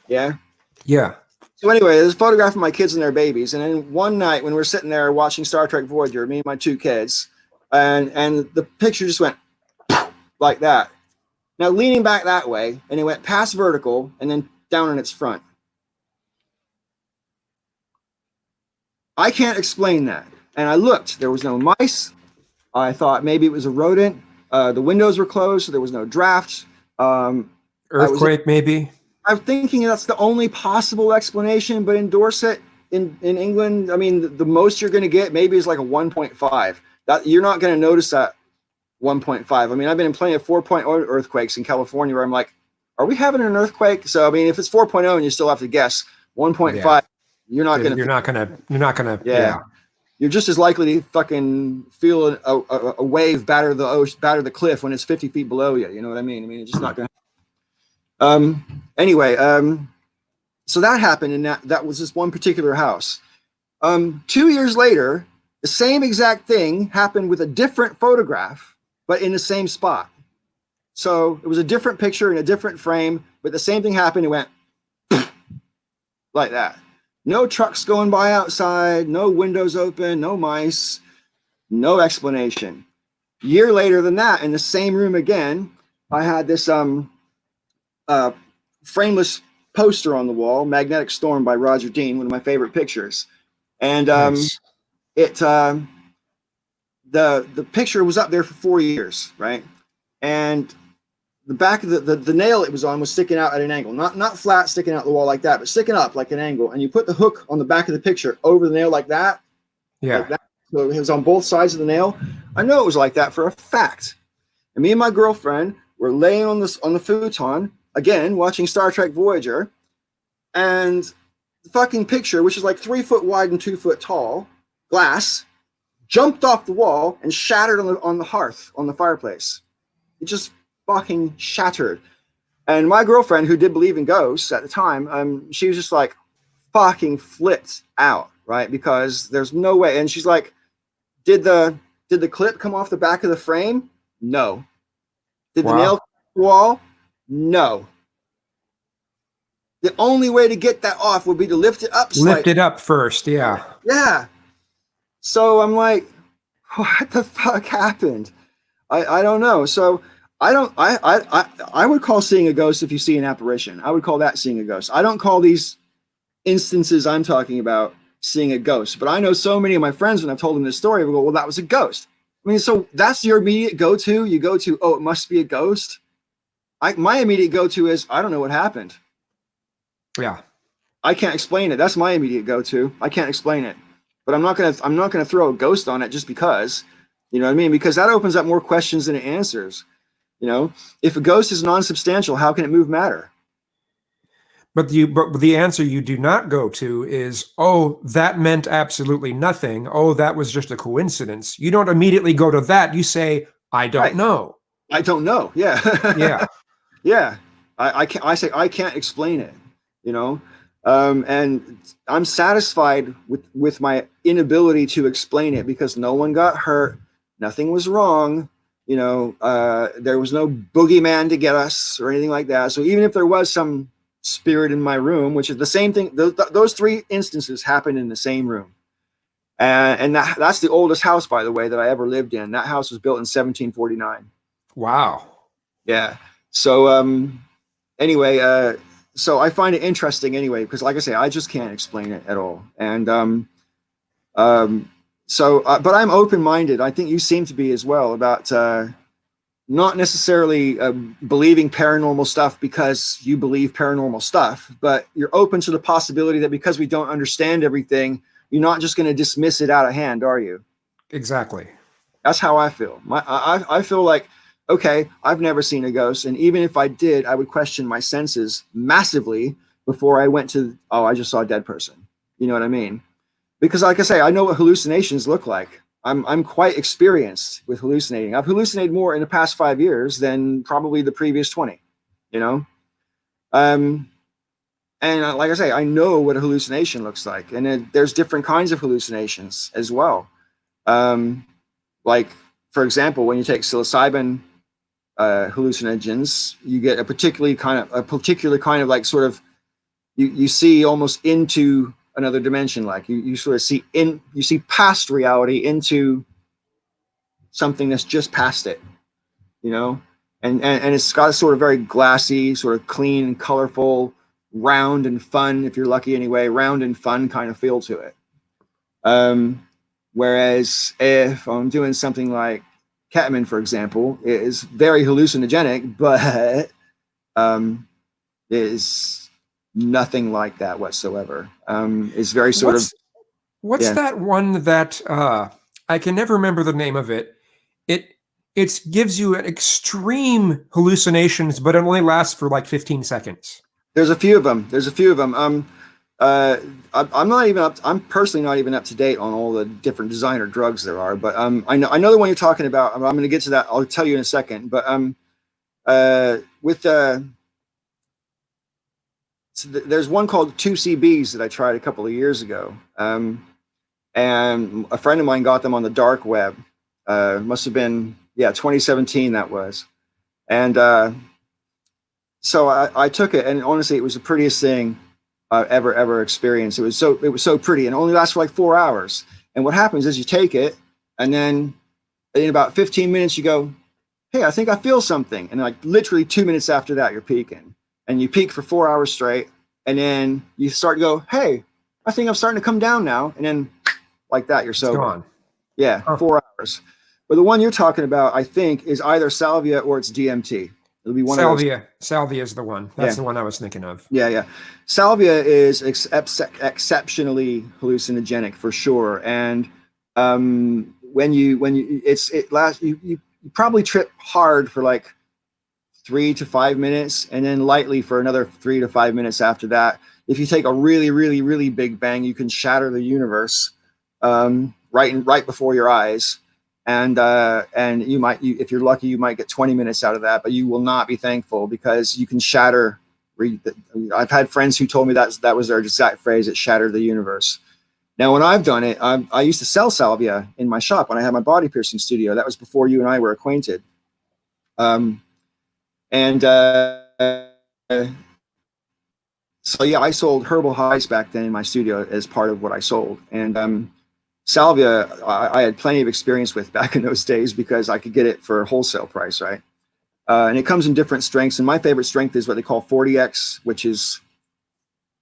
Yeah. So anyway, there's a photograph of my kids and their babies, and then one night when we're sitting there watching Star Trek Voyager, me and my 2 kids, and the picture just went like that. Now leaning back that way, and it went past vertical and then down in its front. I can't explain that. And I looked, there was no mice. I thought maybe it was a rodent. The windows were closed, so there was no draft. I was Earthquake, maybe. I'm thinking that's the only possible explanation, but in Dorset, in England, I mean, the most you're going to get maybe is like a 1.5. That you're not going to notice that 1.5. I mean, I've been in plenty of 4.0 earthquakes in California where I'm like, are we having an earthquake? So I mean, if it's 4.0 and you still have to guess 1.5, Yeah. you're not going to. You're not gonna. Yeah. Yeah. You're just as likely to fucking feel a wave batter the ocean, batter the cliff when it's 50 feet below you. You know what I mean? I mean, it's just not going to. Anyway, so that happened, and that was this one particular house. 2 years later, the same exact thing happened with a different photograph, but in the same spot. So it was a different picture in a different frame, but the same thing happened. It went like that. No trucks going by outside, no windows open, no mice, no explanation. Year later than that, in the same room again, I had this frameless poster on the wall, Magnetic Storm by Roger Dean, one of my favorite pictures. And Nice. the picture was up there for 4 years, right? And the back of the nail it was on was sticking out at an angle, not flat sticking out the wall like that, but sticking up like an angle. And you put the hook on the back of the picture over the nail like that, Yeah. like that. So it was on both sides of the nail. I know it was like that for a fact. And me and my girlfriend were laying on the futon again, watching Star Trek Voyager, and the fucking picture, which is like 3 foot wide and 2 foot tall, glass, jumped off the wall and shattered on the hearth on the fireplace. It just fucking shattered. And my girlfriend, who did believe in ghosts at the time, she was just like fucking flipped out, right? Because there's no way. And she's like, did the clip come off the back of the frame? No. Did the nail come off the wall? No. The only way to get that off would be to lift it up slightly. Lift it up first, yeah. Yeah. So I'm like, what the fuck happened? I don't know. So I would call seeing a ghost if you see an apparition. I would call that seeing a ghost. I don't call these instances I'm talking about seeing a ghost. But I know so many of my friends, when I've told them this story, will go, well, that was a ghost. I mean, so that's your immediate go-to? You go to, oh, it must be a ghost? My immediate go-to is, I don't know what happened. Yeah. I can't explain it. That's my immediate go-to. I can't explain it. But I'm not gonna throw a ghost on it just because. You know what I mean? Because that opens up more questions than it answers. You know, if a ghost is non-substantial, how can it move matter? But the answer you do not go to is, oh, that meant absolutely nothing. Oh, that was just a coincidence. You don't immediately go to that. You say, I don't know. I don't know. Yeah. Yeah. Yeah. I say I can't explain it. You know, and I'm satisfied with my inability to explain it because no one got hurt, nothing was wrong. You know, there was no boogeyman to get us or anything like that. So even if there was some spirit in my room, which is the same thing, those three instances happened in the same room. And that's the oldest house, by the way, that I ever lived in. That house was built in 1749. Wow. Yeah. So anyway, so I find it interesting anyway, because like I say, I just can't explain it at all. And but I'm open-minded. I think you seem to be as well, about not necessarily believing paranormal stuff because you believe paranormal stuff, but you're open to the possibility that because we don't understand everything, you're not just going to dismiss it out of hand, are you? Exactly. That's how I feel. I feel like, okay, I've never seen a ghost, and even if I did, I would question my senses massively before I went to, oh, I just saw a dead person. You know what I mean? Because like I say, I know what hallucinations look like. I'm quite experienced with hallucinating. I've hallucinated more in the past 5 years than probably the previous 20, you know? And like I say, I know what a hallucination looks like. And there's different kinds of hallucinations as well. Like, for example, when you take psilocybin hallucinogens, you get a particular kind of like sort of, you see almost into another dimension. Like you sort of see past reality into something that's just past it, you know? And it's got a sort of very glassy, sort of clean and colorful, round and fun, if you're lucky anyway, round and fun kind of feel to it. Whereas if I'm doing something like ketamine, for example, it is very hallucinogenic, but is nothing like that whatsoever. It's very sort of, What's yeah. that one that I can never remember the name of it? It it gives you an extreme hallucinations, but it only lasts for like 15 seconds. There's a few of them. There's a few of them. Uh, I'm not even up. I'm personally not even up to date on all the different designer drugs there are. But I know the one you're talking about. I'm going to get to that. I'll tell you in a second. But with so there's one called 2CBs that I tried a couple of years ago. And a friend of mine got them on the dark web. Must have been, yeah, 2017 that was. And so I took it, and honestly, it was the prettiest thing I've ever experienced. It was so pretty, and it only lasts for like 4 hours. And what happens is you take it, and then in about 15 minutes you go, hey, I think I feel something. And like literally 2 minutes after that, you're peaking, and you peak for 4 hours straight, and then you start to go, hey, I think I'm starting to come down now, and then like that, you're sober. Gone. Yeah, Huh. 4 hours. But the one you're talking about, I think, is either salvia or it's DMT. It'll be one of those. Salvia is the one. That's the one I was thinking of. Yeah. Salvia is exceptionally hallucinogenic for sure. And when you you probably trip hard for like 3 to 5 minutes, and then lightly for another 3 to 5 minutes after that. If you take a really big bang, you can shatter the universe right before your eyes. And you might, if you're lucky, you might get 20 minutes out of that, but you will not be thankful because you can shatter. I've had friends who told me that was their exact phrase. It shattered the universe. Now, when I've done it, I used to sell salvia in my shop when I had my body piercing studio. That was before you and I were acquainted. So yeah, I sold herbal highs back then in my studio as part of what I sold. And salvia, I had plenty of experience with back in those days because I could get it for wholesale price, right? And it comes in different strengths. And my favorite strength is what they call 40X, which has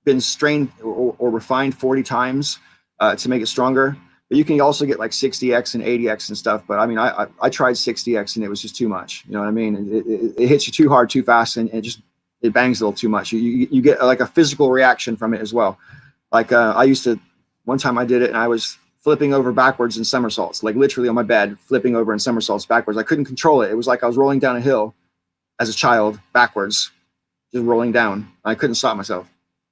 been strained or refined 40 times to make it stronger. But you can also get like 60X and 80X and stuff. But I mean, I tried 60X and it was just too much. You know what I mean? It hits you too hard, too fast, and it bangs a little too much. You get like a physical reaction from it as well. Like I used to, one time I did it and I was flipping over backwards in somersaults, like literally on my bed, flipping over in somersaults backwards. I couldn't control it. It was like I was rolling down a hill as a child backwards, just rolling down. I couldn't stop myself.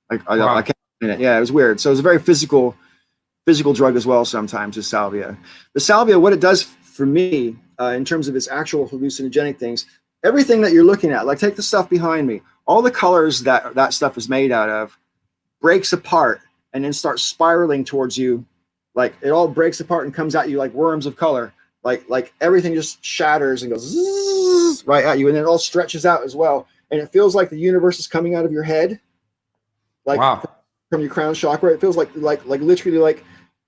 I can't. Yeah, it was weird. So it was a very physical drug as well. Sometimes is salvia. The salvia, what it does for me in terms of its actual hallucinogenic things, everything that you're looking at, like take the stuff behind me, all the colors that stuff is made out of breaks apart and then starts spiraling towards you. Like it all breaks apart and comes at you like worms of color. Like everything just shatters and goes right at you, and it all stretches out as well. And it feels like the universe is coming out of your head, like from your crown chakra. It feels like literally like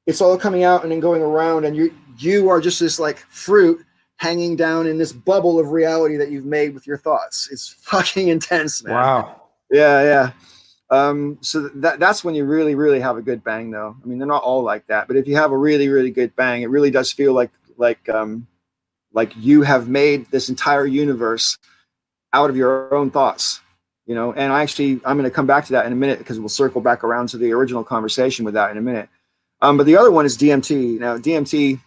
it's all coming out and then going around, and you are just this like fruit hanging down in this bubble of reality that you've made with your thoughts. It's fucking intense, man. Wow. Yeah. So that's when you really have a good bang, though. I mean, they're not all like that, but if you have a really good bang, it really does feel like you have made this entire universe out of your own thoughts, you know. And I'm going to come back to that in a minute because we'll circle back around to the original conversation with that in a minute. But the other one is DMT. Now, DMT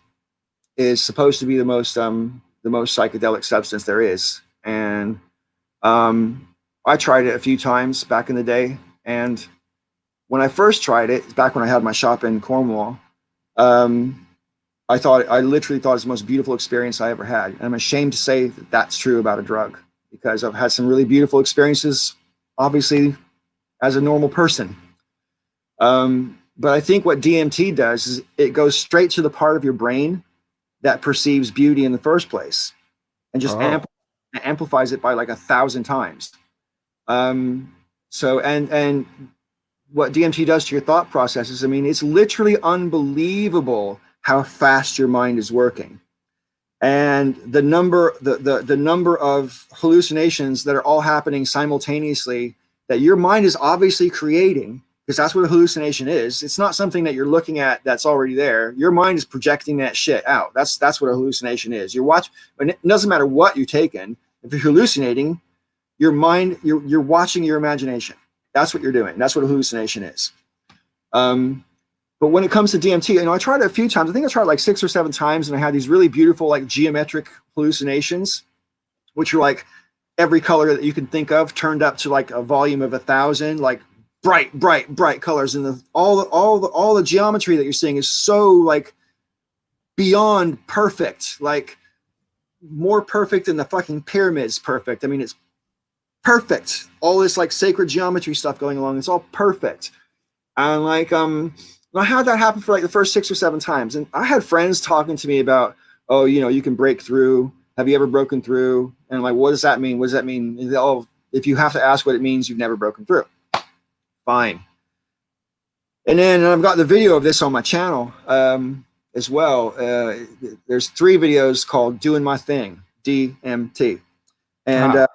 is supposed to be the most psychedelic substance there is, and I tried it a few times back in the day. And when I first tried it, back when I had my shop in Cornwall, I literally thought it was the most beautiful experience I ever had. And I'm ashamed to say that that's true about a drug because I've had some really beautiful experiences, obviously, as a normal person. But I think what DMT does is it goes straight to the part of your brain that perceives beauty in the first place and just amplifies it by like 1,000 times. So what DMT does to your thought processes, I mean, it's literally unbelievable how fast your mind is working. And the number of hallucinations that are all happening simultaneously that your mind is obviously creating because that's what a hallucination is. It's not something that you're looking at that's already there. Your mind is projecting that shit out. That's what a hallucination is. It doesn't matter what you take in. If you're hallucinating, your mind, you're watching your imagination. That's what you're doing. That's what a hallucination is. But when it comes to DMT, I tried it a few times. I think I tried like 6 or 7 times, and I had these really beautiful, like, geometric hallucinations, which are like every color that you can think of turned up to like a volume of 1,000, like bright colors, and all the geometry that you're seeing is so like beyond perfect, like more perfect than the fucking pyramids perfect. I mean, it's perfect. All this like sacred geometry stuff going along, it's all perfect. And like I had that happen for like the first 6 or 7 times, and I had friends talking to me about, oh, you can break through. Have you ever broken through? And I'm like, what does that mean? What does that mean? Oh, if you have to ask what it means, you've never broken through. Fine. And then I've got the video of this on my channel as well. There's 3 videos called "Doing My Thing," DMT, and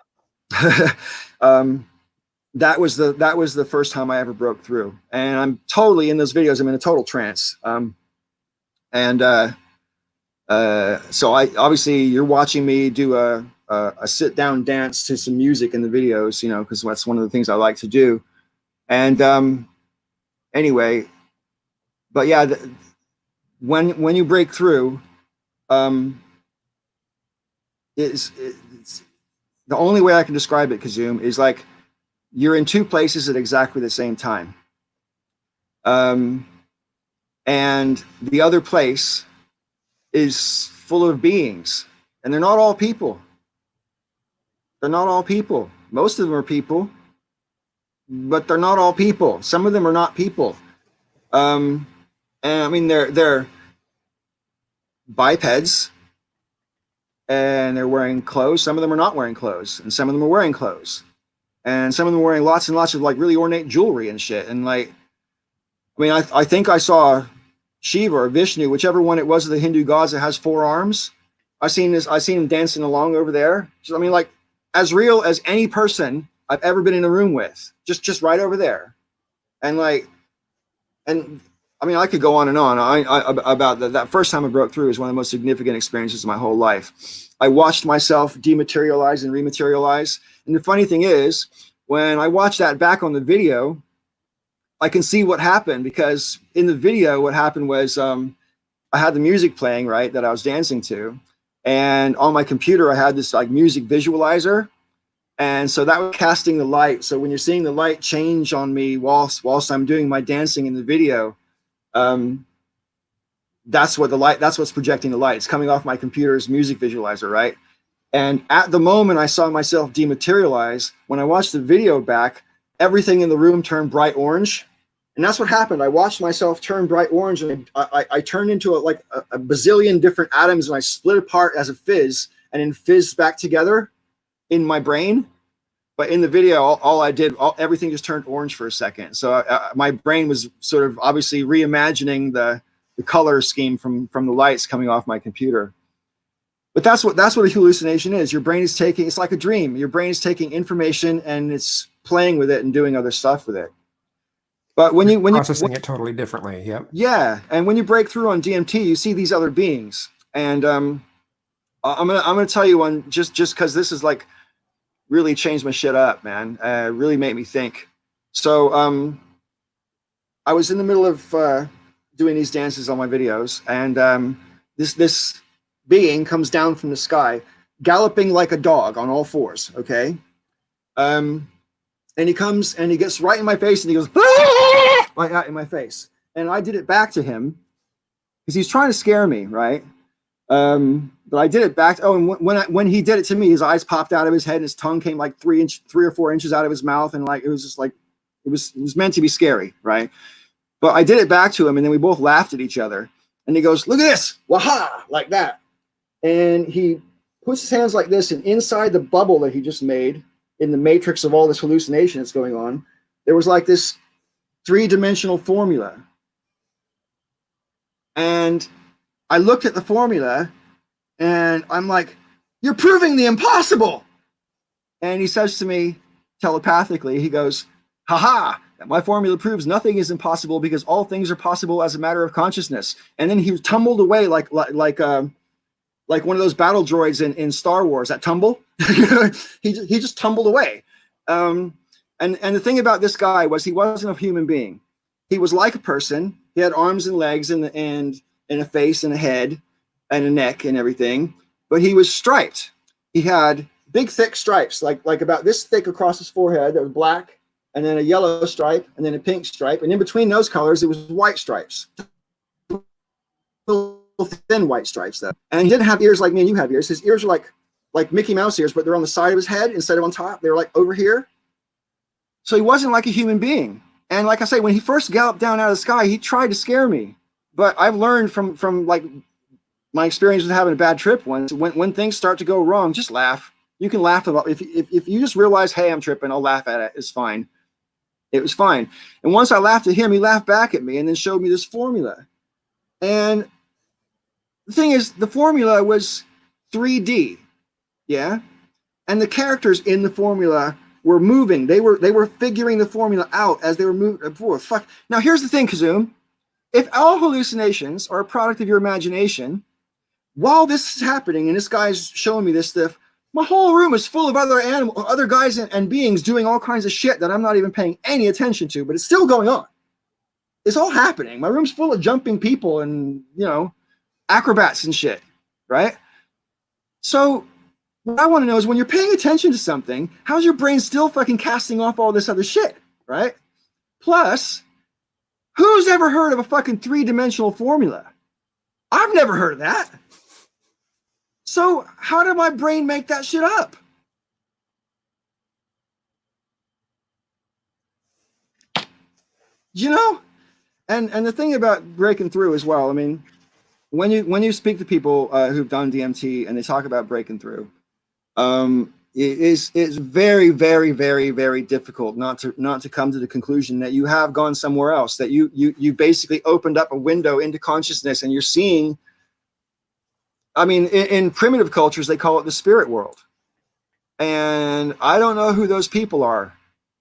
that was the first time I ever broke through. And I'm totally in those videos. I'm in a total trance. So I obviously you're watching me do a sit down dance to some music in the videos, because that's one of the things I like to do. And anyway, but yeah, when you break through, it's the only way I can describe it, Kizzume, is like you're in 2 places at exactly the same time. And the other place is full of beings, and they're not all people. They're not all people. Most of them are people, but they're not all people. Some of them are not people. And I mean, they're bipeds, and they're wearing clothes. Some of them are not wearing clothes, and some of them are wearing clothes, and some of them are wearing lots and lots of like really ornate jewelry and shit. And like, I mean, I think I saw Shiva or Vishnu, whichever one it was of the Hindu gods that has 4 arms. I seen him dancing along over there. So, I mean, like, as real as any person I've ever been in a room with, just right over there. And like, and I mean, I could go on and on. About that first time I broke through is one of the most significant experiences of my whole life. I watched myself dematerialize and rematerialize. And the funny thing is, when I watch that back on the video, I can see what happened, because in the video, what happened was I had the music playing, right, that I was dancing to. And on my computer, I had this like music visualizer. And so that was casting the light. So when you're seeing the light change on me whilst I'm doing my dancing in the video, that's what's projecting the light. It's coming off my computer's music visualizer, right? And at the moment I saw myself dematerialize, when I watched the video back, everything in the room turned bright orange. And that's what happened. I watched myself turn bright orange, and I turned into a bazillion different atoms, and I split apart as a fizz, and then fizzed back together in my brain. But in the video, everything just turned orange for a second. So my brain was sort of obviously reimagining the color scheme from the lights coming off my computer. But that's what a hallucination is. Your brain is taking, it's like a dream. Your brain is taking information and it's playing with it and doing other stuff with it. But when you processing it totally differently, yeah, and when you break through on DMT, you see these other beings, and I'm gonna tell you one just because this is like really changed my shit up, man. Really made me think. So I was in the middle of doing these dances on my videos, and this being comes down from the sky, galloping like a dog on all 4s. Okay. And he comes and he gets right in my face and he goes, "Ah!" like that in my face. And I did it back to him because he's trying to scare me, right? But I did it back. Oh, and when he did it to me, his eyes popped out of his head and his tongue came like 3 or 4 inches out of his mouth. And like, it was just like, it was meant to be scary, right? But I did it back to him, and then we both laughed at each other. And he goes, "Look at this, waha," like that. And he puts his hands like this, and inside the bubble that he just made, in the matrix of all this hallucination that's going on, there was like this 3-dimensional formula. And I looked at the formula and I'm like, "You're proving the impossible." And he says to me telepathically, he goes, "Haha, My formula proves nothing is impossible because all things are possible as a matter of consciousness. And then he tumbled away like one of those battle droids in Star Wars, that tumble. he just tumbled away. And the thing about this guy was he wasn't a human being. He was like a person. He had arms and legs and a face and a head and a neck and everything, but he was striped. He had big, thick stripes, like about this thick across his forehead that was black, and then a yellow stripe, and then a pink stripe, and in between those colors, it was white stripes. Little thin white stripes, though. And he didn't have ears like me and you have ears. His ears were like Mickey Mouse ears, but they're on the side of his head instead of on top. They were like over here. So he wasn't like a human being. And like I say, when he first galloped down out of the sky, he tried to scare me. But I've learned from like my experience with having a bad trip once, when things start to go wrong, just laugh. You can laugh about if you just realize, hey, I'm tripping, I'll laugh at it. It's fine. It was fine. And once I laughed at him, he laughed back at me and then showed me this formula. And the thing is, the formula was 3D. Yeah. And the characters in the formula were moving. They were figuring the formula out as they were moving forward. Fuck. Now here's the thing, Kizzume. If all hallucinations are a product of your imagination, while this is happening and this guy's showing me this stuff, my whole room is full of other guys and beings doing all kinds of shit that I'm not even paying any attention to, but it's still going on. It's all happening. My room's full of jumping people and, acrobats and shit, right? So what I want to know is when you're paying attention to something, how's your brain still fucking casting off all this other shit, right? Plus, who's ever heard of a fucking 3-dimensional formula? I've never heard of that. So how did my brain make that shit up? And the thing about breaking through as well, I mean, when you speak to people who've done DMT and they talk about breaking through, it's very, very, very, very difficult not to come to the conclusion that you have gone somewhere else, that you basically opened up a window into consciousness and you're seeing. I mean, in primitive cultures, they call it the spirit world. And I don't know who those people are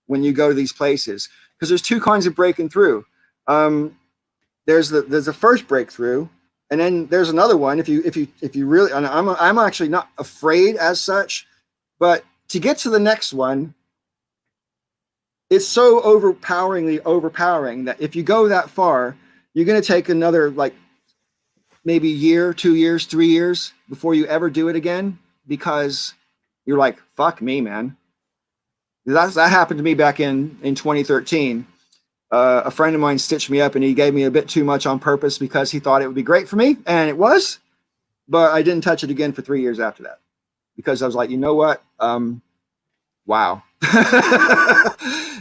when you go to these places, because there's two kinds of breaking through. There's the first breakthrough, and then there's another one. If you really, and I'm actually not afraid as such, but to get to the next one, it's so overpoweringly overpowering that if you go that far, you're going to take another maybe a year, 2 years, 3 years before you ever do it again, because you're like, fuck me, man. That happened to me back in 2013. A friend of mine stitched me up and he gave me a bit too much on purpose because he thought it would be great for me, and it was, but I didn't touch it again for 3 years after that because I was like, you know what? Wow.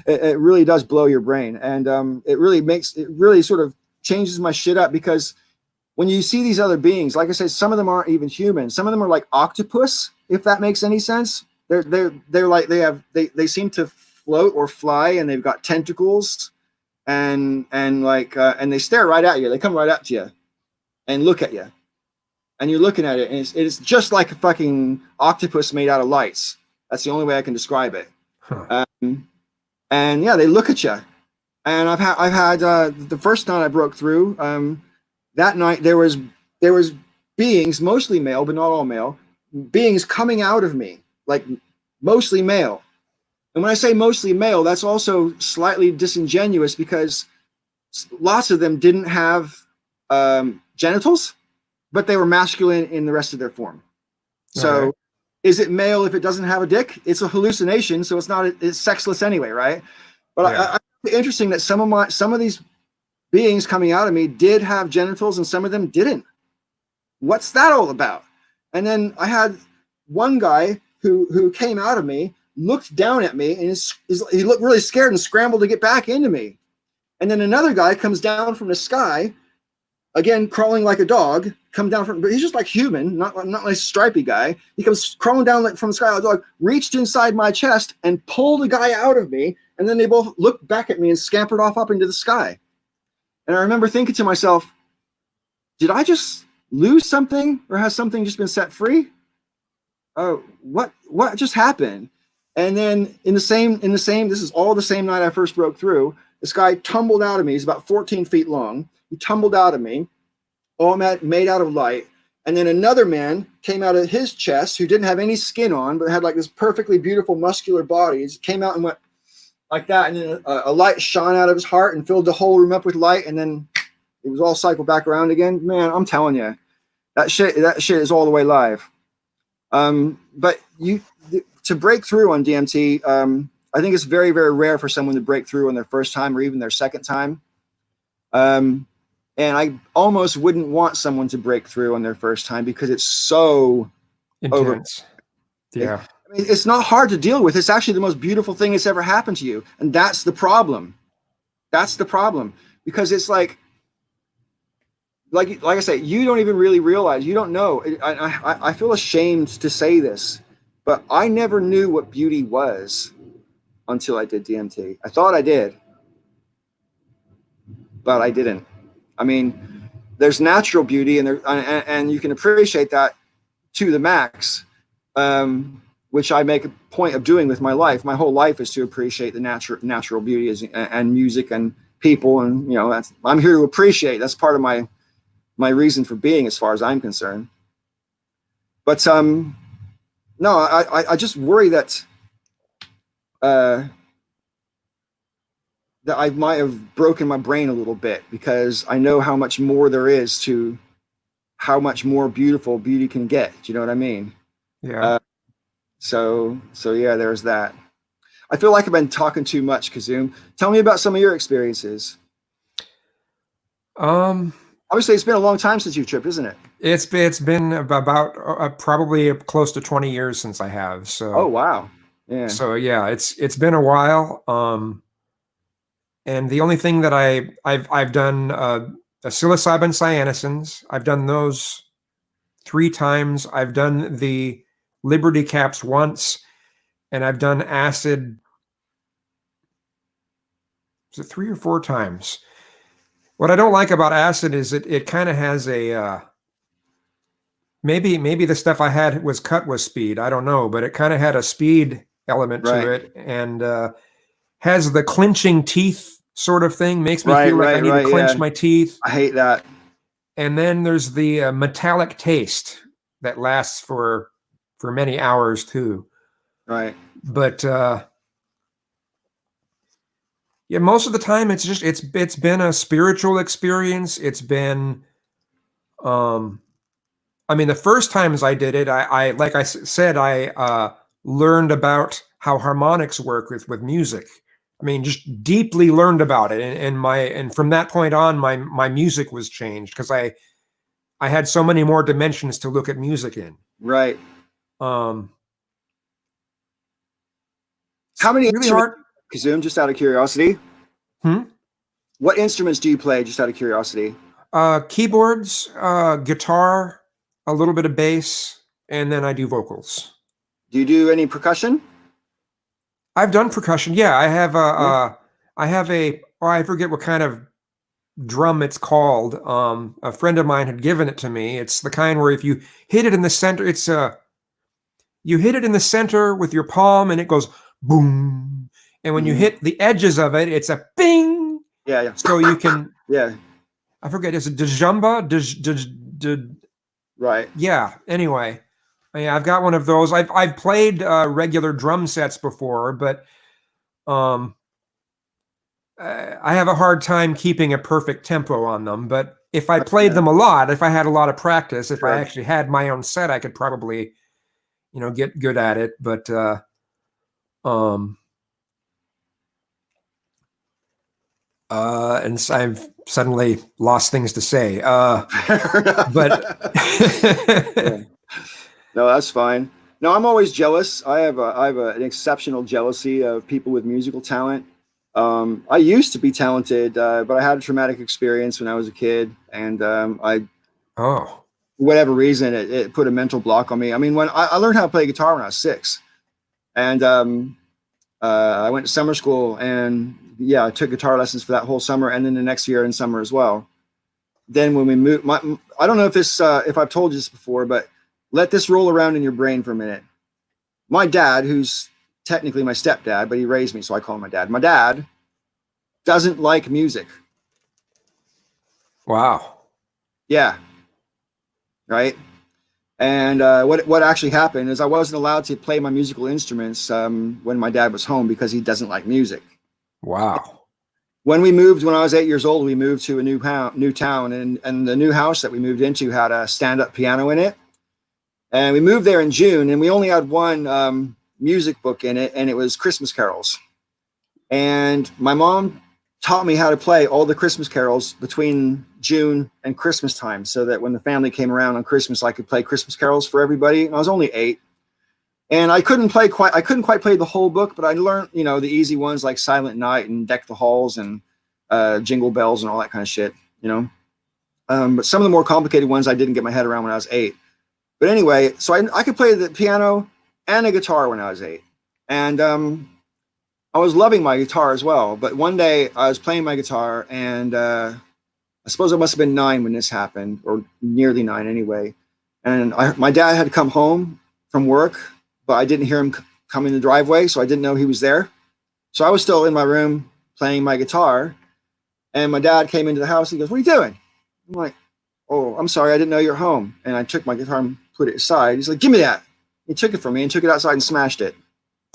It really does blow your brain, and it really sort of changes my shit up, because when you see these other beings, like I said, some of them aren't even human. Some of them are like octopus, if that makes any sense. They're like they seem to float or fly, and they've got tentacles, and they stare right at you. They come right up to you and look at you, and you're looking at it, and it's just like a fucking octopus made out of lights. That's the only way I can describe it. Huh. And yeah, they look at you. And I've had the first night I broke through. That night there was beings, mostly male, but not all male, beings coming out of me, like mostly male. And when I say mostly male, that's also slightly disingenuous, because lots of them didn't have genitals, but they were masculine in the rest of their form. So okay. Is it male if it doesn't have a dick? It's a hallucination, so it's sexless anyway, right? But yeah. I find it interesting that some of these beings coming out of me did have genitals and some of them didn't. What's that all about? And then I had one guy who came out of me, looked down at me, and he looked really scared and scrambled to get back into me. And then another guy comes down from the sky, again crawling like a dog, but he's just like human, not like a stripy guy. He comes crawling down from the sky like a dog, reached inside my chest and pulled a guy out of me, and then they both looked back at me and scampered off up into the sky. And I remember thinking to myself, did I just lose something, or has something just been set free? Oh, what just happened? And then in the same, this is all the same night I first broke through, This guy tumbled out of me. He's about 14 feet long. He tumbled out of me, all made out of light. And then another man came out of his chest who didn't have any skin on, but had like this perfectly beautiful muscular body. He came out and went like that. And then a light shone out of his heart and filled the whole room up with light. And then it was all cycled back around again. Man, I'm telling you, that shit is all the way live. But to break through on DMT, I think it's very, very rare for someone to break through on their first time or even their second time. And I almost wouldn't want someone to break through on their first time because it's so intense. Yeah. I mean, it's not hard to deal with. It's actually the most beautiful thing that's ever happened to you. And that's the problem. That's the problem. Because it's like I say, you don't even really realize, you don't know. I feel ashamed to say this, but I never knew what beauty was until I did DMT. I thought I did, but I didn't. I mean, there's natural beauty, and you can appreciate that to the max, which I make a point of doing with my life. My whole life is to appreciate the natural beauty and music and people, and I'm here to appreciate. That's part of my reason for being, as far as I'm concerned. But no, I just worry that that I might have broken my brain a little bit, because I know how much more there is to how much more beautiful beauty can get. Do you know what I mean? Yeah. So yeah, there's that. I feel like I've been talking too much, Kizzume. Tell me about some of your experiences. Obviously, it's been a long time since you've tripped, isn't it? It's been about probably close to 20 years since I have. So. Oh wow. Yeah. So yeah, it's been a while. And the only thing that I've done psilocybin cyanosins. I've done those 3 times. I've done the Liberty Caps once, and I've done acid. Is it 3 or 4 times? What I don't like about acid is it kind of has a maybe the stuff I had was cut with speed. I don't know, but it kind of had a speed element to it, and has the clenching teeth sort of thing. Makes me feel like I need to clench my teeth. I hate that. And then there's the metallic taste that lasts for many hours too. Right. But yeah, most of the time it's been a spiritual experience. It's been, I mean, the first times I did it, I like I said, I learned about how harmonics work with music. I mean, just deeply learned about it, and from that point on, my music was changed, because I had so many more dimensions to look at music in. Right. How many really hard? Kizzume, just out of curiosity. What instruments do you play, just out of curiosity? Keyboards, guitar, a little bit of bass, and then I do vocals. Do you do any percussion? I've done percussion. Yeah, I have I forget what kind of drum it's called. A friend of mine had given it to me. It's the kind where if you hit it in the center, you hit it in the center with your palm and it goes boom. And when you hit the edges of it, it's a bing. Yeah. So you can. Yeah. I forget. Is it djembe? Right. Yeah. Anyway. Yeah, I've got one of those. I've played regular drum sets before, but I have a hard time keeping a perfect tempo on them. But if I played them a lot, if I had a lot of practice, if I actually had my own set, I could probably, get good at it. But and I've suddenly lost things to say. But. Yeah. No, that's fine. No, I'm always jealous. I have an exceptional jealousy of people with musical talent. I used to be talented, but I had a traumatic experience when I was a kid, and for whatever reason, it put a mental block on me. I mean, when I learned how to play guitar when I was 6, and I went to summer school, and yeah, I took guitar lessons for that whole summer, and then the next year in summer as well. Then when we moved, I don't know if I've told you this before, but let this roll around in your brain for a minute. My dad, who's technically my stepdad, but he raised me, so I call him my dad. My dad doesn't like music. Wow. Yeah. Right. And what actually happened is I wasn't allowed to play my musical instruments when my dad was home because he doesn't like music. Wow. When we moved, when I was 8 years old, we moved to a new town, and the new house that we moved into had a stand-up piano in it. And we moved there in June, and we only had one music book in it, and it was Christmas carols. And my mom taught me how to play all the Christmas carols between June and Christmas time, so that when the family came around on Christmas, I could play Christmas carols for everybody. And I was only 8, and I couldn't quite play the whole book, but I learned, the easy ones like Silent Night and Deck the Halls and Jingle Bells and all that kind of shit, But some of the more complicated ones I didn't get my head around when I was 8. But anyway, so I could play the piano and a guitar when I was 8, and I was loving my guitar as well. But one day I was playing my guitar, and I suppose I must have been 9 when this happened, or nearly 9 anyway. And my dad had come home from work, but I didn't hear him come in the driveway, so I didn't know he was there. So I was still in my room playing my guitar, and my dad came into the house. He goes, "What are you doing?" I'm like, "Oh, I'm sorry, I didn't know you're home." And I took my guitar and put it aside. He's like, "Give me that." He took it from me and took it outside and smashed it.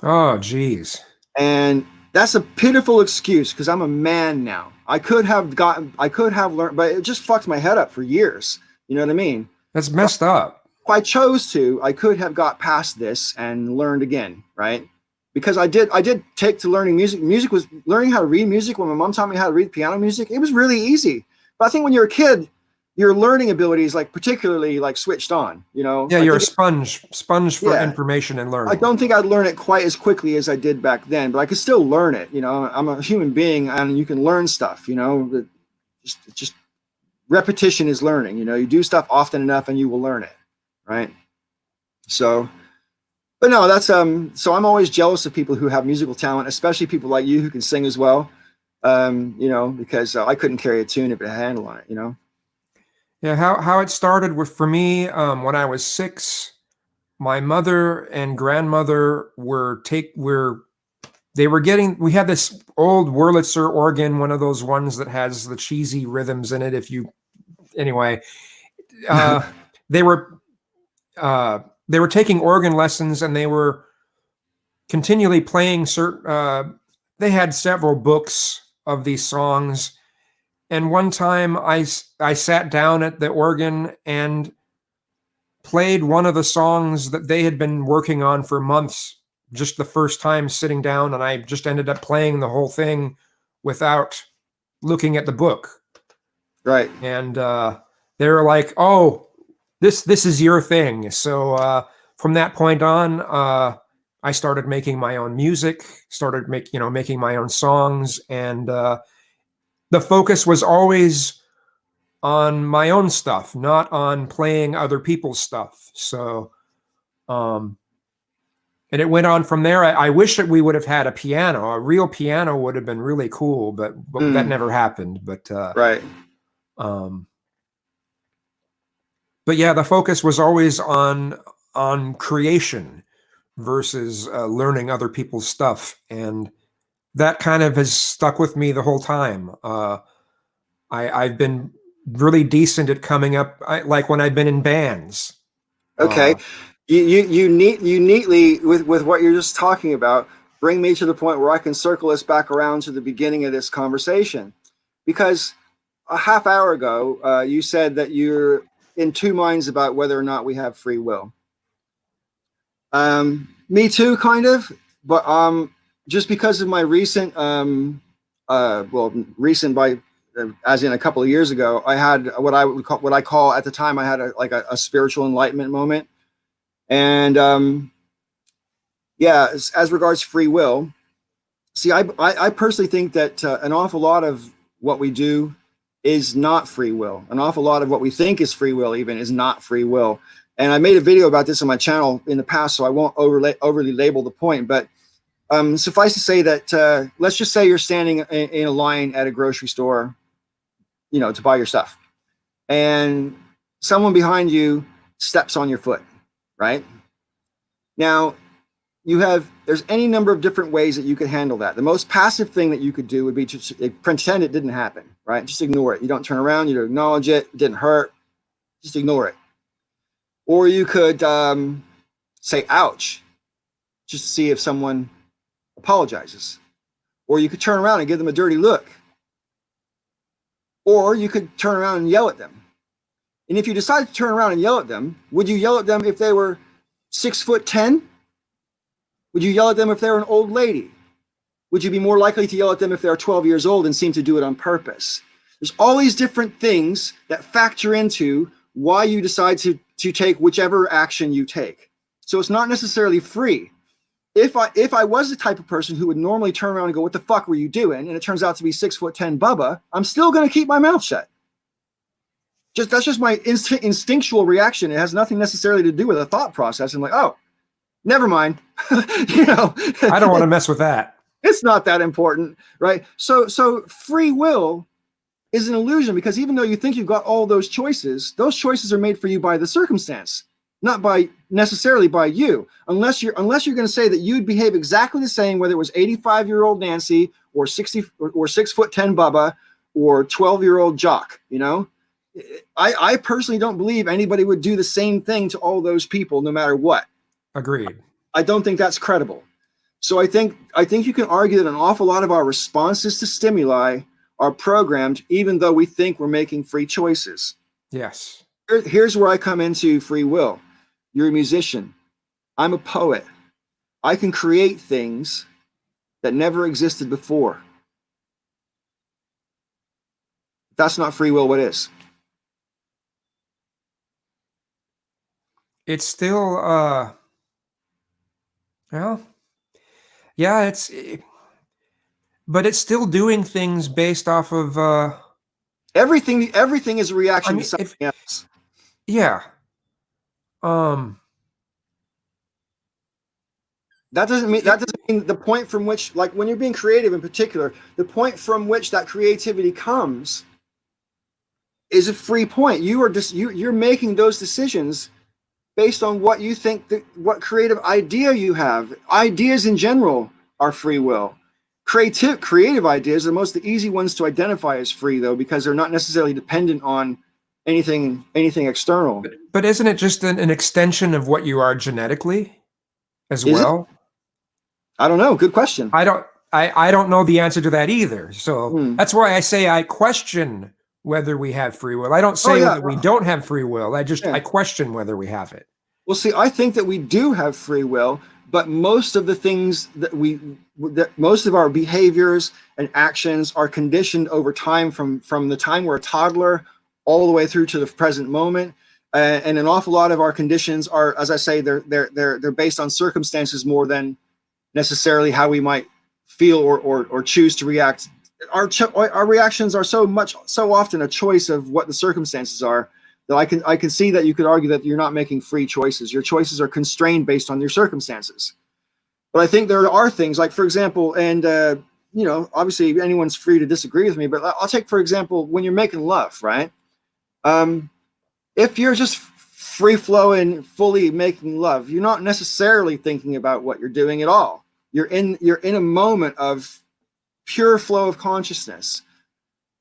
Oh, geez. And that's a pitiful excuse because I'm a man now. I could have learned, but it just fucked my head up for years. You know what I mean? That's messed up. If I chose to, I could have got past this and learned again, right? Because I did take to learning music. Music was learning how to read music. When my mom taught me how to read piano music, it was really easy. But I think when you're a kid, your learning abilities, like particularly like switched on, Yeah, you're a sponge for information and learning. I don't think I'd learn it quite as quickly as I did back then, but I could still learn it. I'm a human being, and you can learn stuff. Just repetition is learning. You do stuff often enough, and you will learn it, right? So, but no, that's So I'm always jealous of people who have musical talent, especially people like you who can sing as well. Because I couldn't carry a tune if it had a handle on it. Yeah, how it started for me when I was 6. My mother and grandmother we had this old Wurlitzer organ, one of those ones that has the cheesy rhythms in it. They were taking organ lessons, and they were continually playing they had several books of these songs. And one time I sat down at the organ and played one of the songs that they had been working on for months, just the first time sitting down, and I just ended up playing the whole thing without looking at the book. Right. And they were like, "Oh, this is your thing." So from that point on, I started making my own music, started making my own songs, and the focus was always on my own stuff, not on playing other people's stuff. So, and it went on from there. I wish that we would have had a piano. A real piano would have been really cool, but that never happened. But right. But yeah, the focus was always on creation versus learning other people's stuff, and that kind of has stuck with me the whole time. I've been really decent at coming up, like when I've been in bands. Okay. You neatly with what you're just talking about bring me to the point where I can circle us back around to the beginning of this conversation, because a half hour ago you said that you're in two minds about whether or not we have free will. Me too, kind of, but just because of my recent recent by as in a couple of years ago, I had what I call at the time I had a spiritual enlightenment moment. And as regards free will, see, I personally think that an awful lot of what we do is not free will. An awful lot of what we think is free will even is not free will. And I made a video about this on my channel in the past, so I won't overly label the point. But suffice to say that let's just say you're standing in a line at a grocery store, to buy your stuff, and someone behind you steps on your foot, right? Now, there's any number of different ways that you could handle that. The most passive thing that you could do would be to pretend it didn't happen, right? Just ignore it. You don't turn around, you don't acknowledge it, it didn't hurt, just ignore it. Or you could say, ouch, just to see if someone apologizes. Or you could turn around and give them a dirty look. Or you could turn around and yell at them. And if you decide to turn around and yell at them, would you yell at them if they were 6'10"? Would you yell at them if they were an old lady? Would you be more likely to yell at them if they're 12 years old and seem to do it on purpose? There's all these different things that factor into why you decide to take whichever action you take. So it's not necessarily free. If I was the type of person who would normally turn around and go, what the fuck were you doing? And it turns out to be 6'10" Bubba, I'm still going to keep my mouth shut. That's just my instinctual reaction. It has nothing necessarily to do with a thought process. I'm like, oh, never mind. I don't want to mess with that. It's not that important, right? So free will is an illusion, because even though you think you've got all those choices are made for you by the circumstance, not necessarily by you. Unless you're going to say that you'd behave exactly the same, whether it was 85-year-old Nancy or 60 or 6'10" Bubba or 12-year-old Jock. I personally don't believe anybody would do the same thing to all those people, no matter what. Agreed. I don't think that's credible. So I think you can argue that an awful lot of our responses to stimuli are programmed, even though we think we're making free choices. Yes. Here's where I come into free will. You're a musician. I'm a poet. I can create things that never existed before. If that's not free will, what is? It's still, well, yeah, but it's still doing things based off of, everything is a reaction to something else. Yeah. That doesn't mean the point from which, like when you're being creative in particular, the point from which that creativity comes is a free point. You're making those decisions based on what you think, what creative idea you have. Ideas in general are free will. Creative ideas are the easy ones to identify as free, though, because they're not necessarily dependent on anything external. But isn't it just an extension of what you are genetically as well? I don't know. Good question. I don't know the answer to that either. So that's why I say I question whether we have free will. I don't say whether we don't have free will. I question whether we have it. Well, see, I think that we do have free will, but most of the things that most of our behaviors and actions are conditioned over time, from the time we're a toddler all the way through to the present moment. And an awful lot of our conditions are, as I say, they're based on circumstances more than necessarily how we might feel or choose to react. Our reactions are so often a choice of what the circumstances are, that I can see that you could argue that you're not making free choices. Your choices are constrained based on your circumstances. But I think there are things like, for example, and obviously anyone's free to disagree with me, but I'll take, for example, when you're making love, right? If you're just free flowing, fully making love, you're not necessarily thinking about what you're doing at all. You're in a moment of pure flow of consciousness.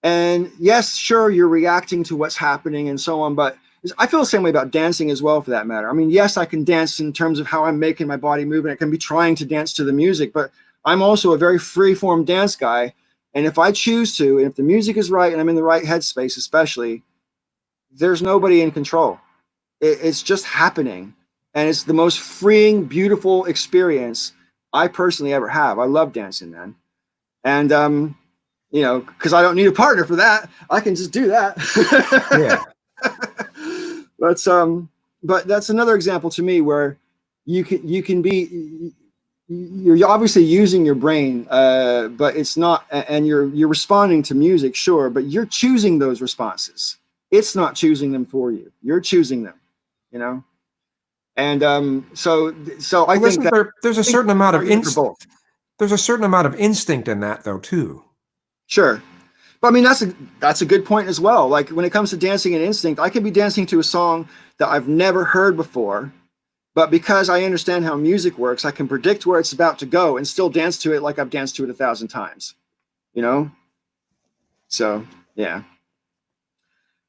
And yes, sure, you're reacting to what's happening and so on, but I feel the same way about dancing as well, for that matter. I mean, yes, I can dance in terms of how I'm making my body move, and I can be trying to dance to the music, but I'm also a very free-form dance guy. And if I choose to, and if the music is right and I'm in the right headspace especially, there's nobody in control. It's just happening. And it's the most freeing, beautiful experience I personally ever have. I love dancing, man. And, because I don't need a partner for that. I can just do that. Yeah. But that's another example to me where you're obviously using your brain, but it's not, and you're responding to music, sure, but you're choosing those responses. It's not choosing them for you. You're choosing them, And so I think that there's a certain amount of instinct. There's a certain amount of instinct in that, though, too. Sure. But I mean, that's a good point as well. Like when it comes to dancing and instinct, I could be dancing to a song that I've never heard before, But because I understand how music works, I can predict where it's about to go and still dance to it like I've danced to it 1,000 times, you know? So, yeah.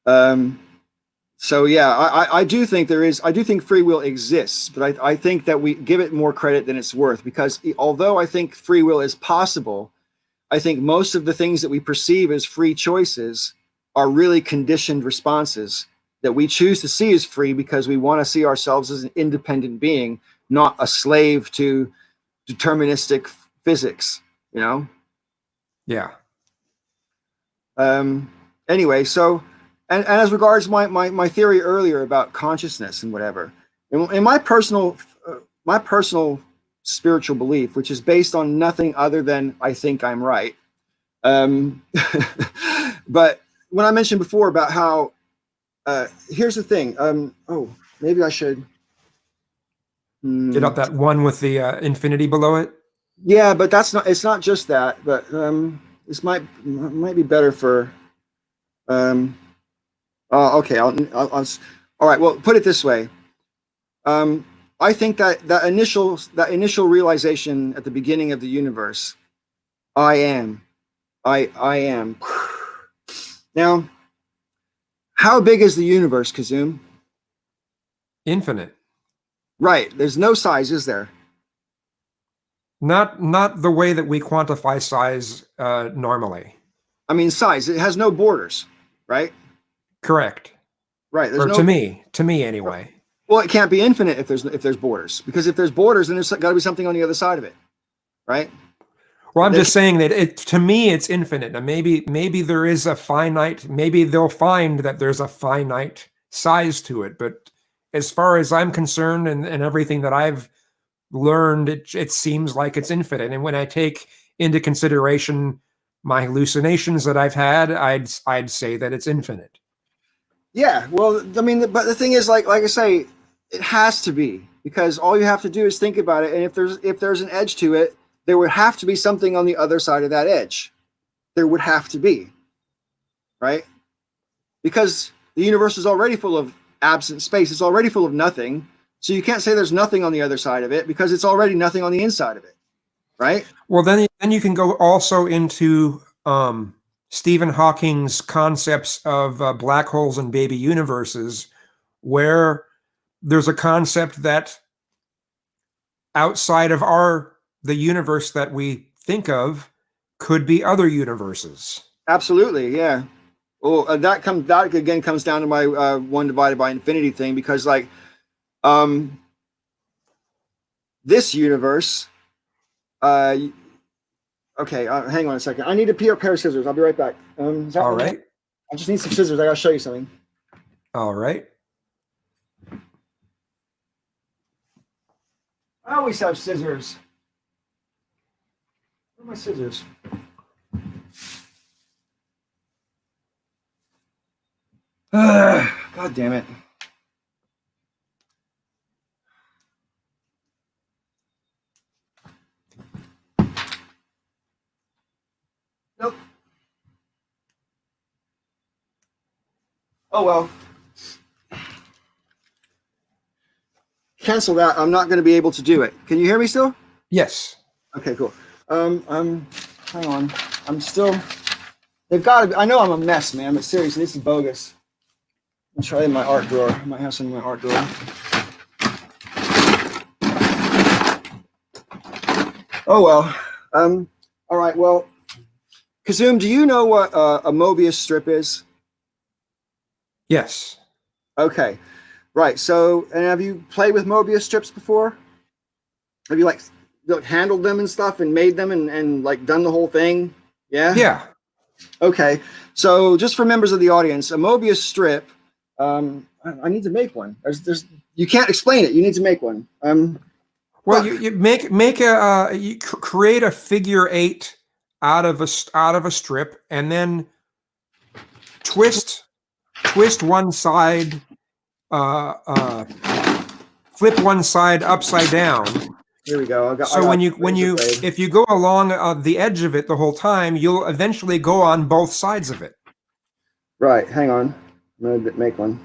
Um, so yeah, I do think I do think free will exists, but I think that we give it more credit than it's worth, because although I think free will is possible, I think most of the things that we perceive as free choices are really conditioned responses that we choose to see as free because we want to see ourselves as an independent being, not a slave to deterministic physics, you know? Yeah. Anyway, so, and as regards my theory earlier about consciousness and whatever, in my personal spiritual belief, which is based on nothing other than I think I'm right. Um, but when I mentioned before about how, here's the thing. Oh, maybe I should. Get out that one with the infinity below it. Yeah, but that's not. It's not just that. But this might be better for. Um, oh, okay. All right. Well, put it this way. Um, I think that initial realization at the beginning of the universe, I am, I am. Now, how big is the universe, Kizzume? Infinite. Right. There's no size, is there? Not the way that we quantify size normally. I mean, size. It has no borders, right? Correct. Right. There's Or no. to me anyway. Well, it can't be infinite if there's borders, because if there's borders, then there's got to be something on the other side of it, right? Well, I'm They just saying that to me it's infinite. Now maybe there is a finite. Maybe they'll find that there's a finite size to it. But as far as I'm concerned, and everything that I've learned, it seems like it's infinite. And when I take into consideration my hallucinations that I've had, I'd say that it's infinite. Yeah, well, I mean, but the thing is, like I say, it has to be, because all you have to do is think about it, and if there's an edge to it, there would have to be something on the other side of that edge. There would have to be, right? Because the universe is already full of absent space. It's already full of nothing. So you can't say there's nothing on the other side of it, because it's already nothing on the inside of it, right? Well, then you can go also into Stephen Hawking's concepts of black holes and baby universes, where there's a concept that outside of the universe that we think of could be other universes. Absolutely, yeah. Well, that again comes down to my one divided by infinity thing, because like um, this universe. Okay, hang on a second. I need a pair of scissors. I'll be right back. All right. I just need some scissors. I gotta show you something. All right. I always have scissors. Where are my scissors? God damn it. Nope. Oh well. Cancel that. I'm not going to be able to do it. Can you hear me still? Yes. Okay, cool. Hang on. I'm still. They've got to be. I know I'm a mess, man, but seriously, this is bogus. I'll try in my art drawer. I might have some in my art drawer. Oh well. All right. Well, Kizzume, do you know what a Mobius strip is? Yes. Okay. Right. So, and have you played with Mobius strips before? Have you like handled them and stuff and made them and like done the whole thing? Yeah. Yeah. Okay. So, just for members of the audience, a Mobius strip. I need to make one. There's you can't explain it. You need to make one. Well, you make a you create a figure 8 out of a strip, and then twist one side, flip one side upside down. Here we go. So when you if you go along the edge of it the whole time, you'll eventually go on both sides of it. Right. Hang on. I'm gonna make one.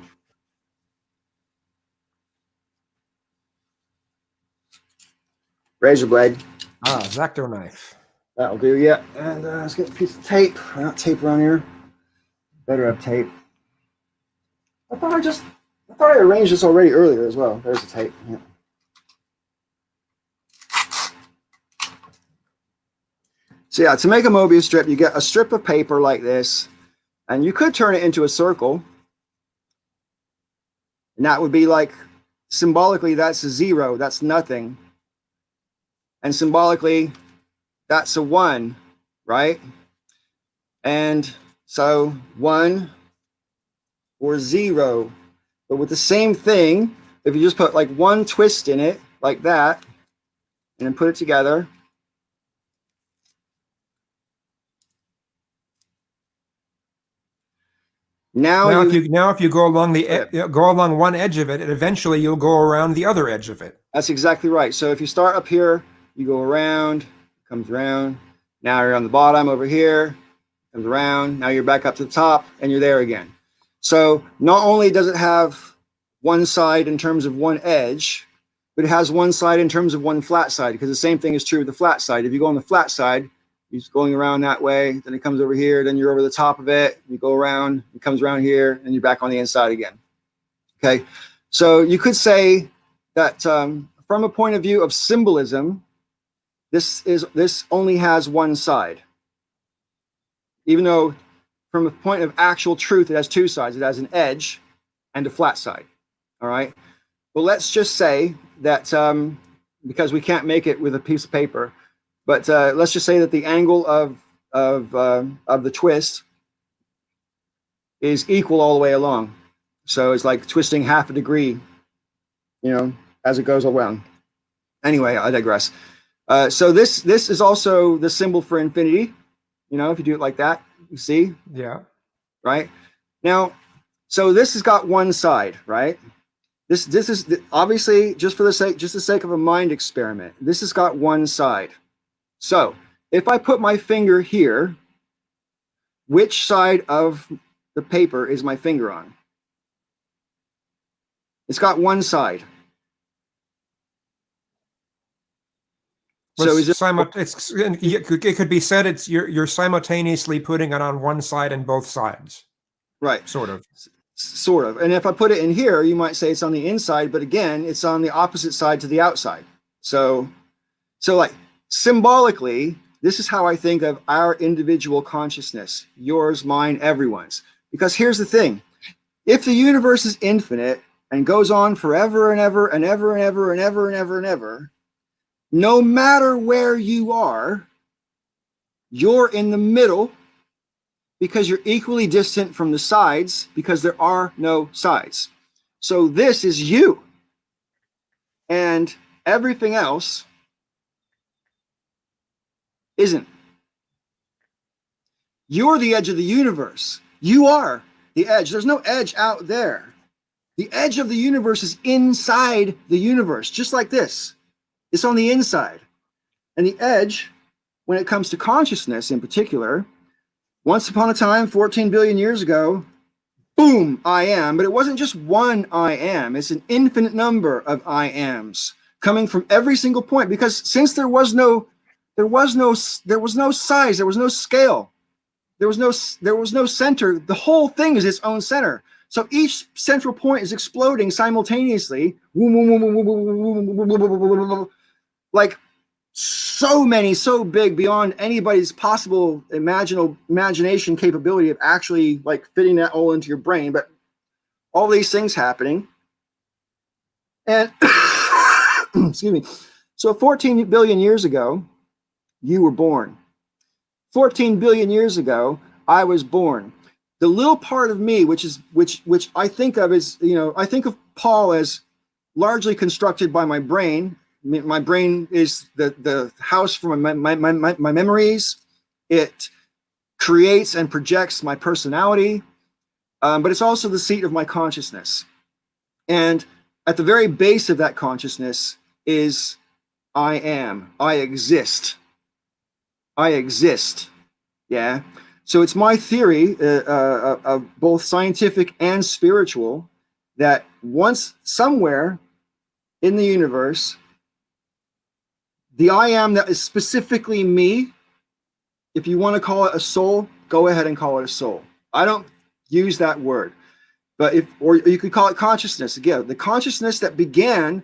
razor blade. Ah, Zacto knife. That'll do, yeah. And let's get a piece of tape. I got tape around here. Better have tape. I thought I arranged this already earlier as well. There's the tape. Yeah. So yeah, to make a Mobius strip, you get a strip of paper like this, and you could turn it into a circle. And that would be like, symbolically, that's a 0, that's nothing. And symbolically, that's a 1, right? And so 1 or 0. But with the same thing, if you just put like one twist in it, like that, and then put it together, now if you go along go along one edge of it, and eventually you'll go around the other edge of it. That's exactly right. So if you start up here, you go around, comes around. Now you're on the bottom over here, comes around. Now you're back up to the top, and you're there again. So not only does it have one side in terms of one edge, but it has one side in terms of one flat side, because the same thing is true with the flat side. If you go on the flat side, you're going around that way, then it comes over here, then you're over the top of it, you go around, it comes around here, and you're back on the inside again. Okay, so you could say that from a point of view of symbolism, this only has one side, even though from a point of actual truth, it has two sides. It has an edge and a flat side. All right. Well, let's just say that because we can't make it with a piece of paper, but let's just say that the angle of the twist is equal all the way along. So it's like twisting half a degree, as it goes around. Anyway, I digress. So this is also the symbol for infinity. If you do it like that, you see? Yeah. Right? Now, so this has got one side, right? This is obviously just for the sake of a mind experiment. This has got one side. So if I put my finger here, which side of the paper is my finger on? It's got one side. So it could be said you're simultaneously putting it on one side and both sides. Right. Sort of. And if I put it in here, you might say it's on the inside, but again, it's on the opposite side to the outside. So like symbolically, this is how I think of our individual consciousness, yours, mine, everyone's. Because here's the thing. If the universe is infinite and goes on forever and ever and ever and ever and ever and ever and ever, no matter where you are, you're in the middle, because you're equally distant from the sides, because there are no sides. So this is you. And everything else isn't. You're the edge of the universe. You are the edge. There's no edge out there. The edge of the universe is inside the universe, just like this. It's on the inside. And the edge, when it comes to consciousness in particular, once upon a time, 14 billion years ago, boom, I am. But it wasn't just one I am. It's an infinite number of I ams coming from every single point. Because since there was no size, there was no scale, there was no center. The whole thing is its own center. So each central point is exploding simultaneously, like so big beyond anybody's possible imagination capability of actually like fitting that all into your brain. But all these things happening, and excuse me. So 14 billion years ago, you were born. 14 billion years ago, I was born. The little part of me, which I think of as, I think of Paul as largely constructed by my brain. My brain is the house for my memories. It creates and projects my personality, but it's also the seat of my consciousness. And at the very base of that consciousness is I am. I exist. Yeah. So it's my theory of both scientific and spiritual that once somewhere in the universe, the I am that is specifically me, if you want to call it a soul, go ahead and call it a soul. I don't use that word, but or you could call it consciousness. Again, the consciousness that began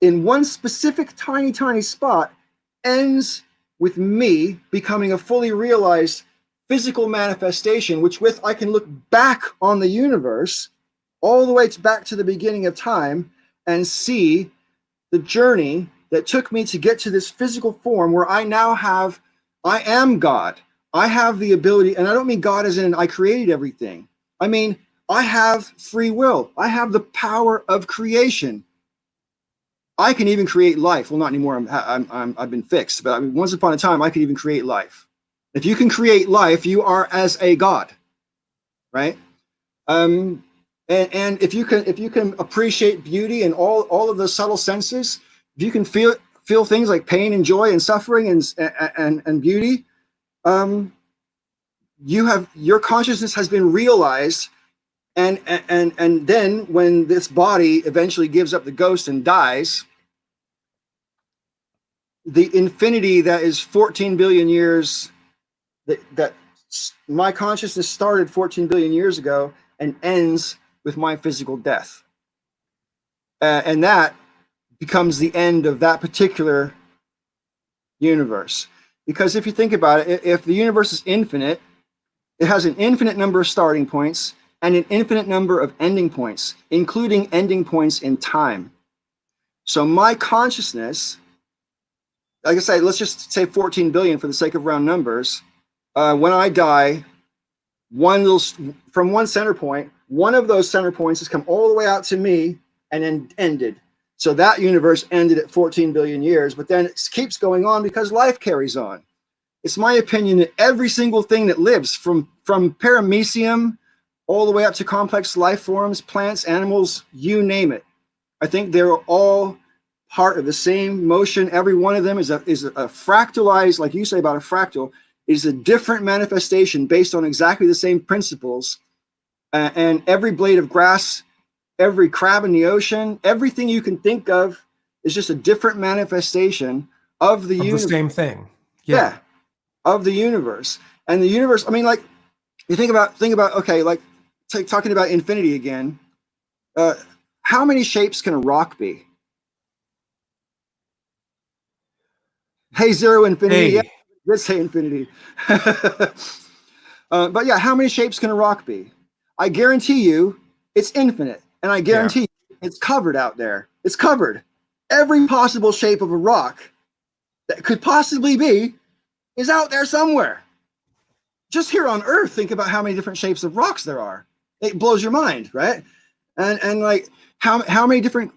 in one specific tiny, tiny spot ends with me becoming a fully realized physical manifestation, which with I can look back on the universe all the way back to the beginning of time and see the journey that took me to get to this physical form where I now have, I am God. I have the ability, and I don't mean God as in I created everything. I mean, I have free will. I have the power of creation. I can even create life. Well, not anymore. I've been fixed. But I mean, once upon a time, I could even create life. If you can create life, you are as a God, right? And if you can appreciate beauty and all of the subtle senses, if you can feel things like pain and joy and suffering and beauty, your consciousness has been realized. And then when this body eventually gives up the ghost and dies, the infinity that is 14 billion years, that my consciousness started 14 billion years ago and ends with my physical death. And that becomes the end of that particular universe. Because if you think about it, if the universe is infinite, it has an infinite number of starting points and an infinite number of ending points, including ending points in time. So my consciousness, like I say, let's just say 14 billion for the sake of round numbers. When I die, from one center point, one of those center points has come all the way out to me and then ended. So that universe ended at 14 billion years, but then it keeps going on because life carries on. It's my opinion that every single thing that lives, from paramecium all the way up to complex life forms, plants, animals, you name it, I think they're all part of the same motion. Every one of them is a fractalized, like you say about a fractal, is a different manifestation based on exactly the same principles. And every blade of grass, every crab in the ocean, everything you can think of is just a different manifestation of the universe. The same thing. Yeah, of the universe. And the universe, I mean, like, you think about, okay, like talking about infinity again, how many shapes can a rock be? Hey, zero infinity. Hey. Yeah, let's say infinity. But yeah, how many shapes can a rock be? I guarantee you it's infinite. And I guarantee you it's covered out there. It's covered. Every possible shape of a rock that could possibly be is out there somewhere. Just here on Earth, think about how many different shapes of rocks there are. It blows your mind, right? And like how many different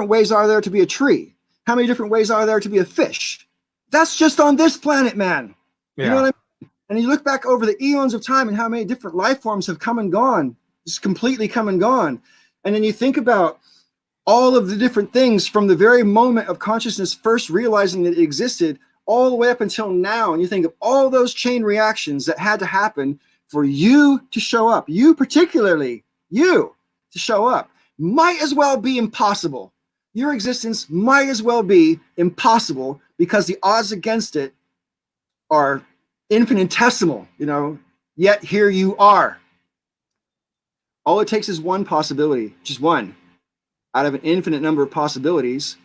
ways are there to be a tree? How many different ways are there to be a fish? That's just on this planet, man. Yeah. You know what I mean? And you look back over the eons of time and how many different life forms have come and gone, just completely come and gone. And then you think about all of the different things from the very moment of consciousness first realizing that it existed all the way up until now. And you think of all those chain reactions that had to happen for you to show up, you particularly, you to show up, might as well be impossible. Your existence might as well be impossible because the odds against it are infinitesimal, yet here you are. All it takes is one possibility, just one, out of an infinite number of possibilities,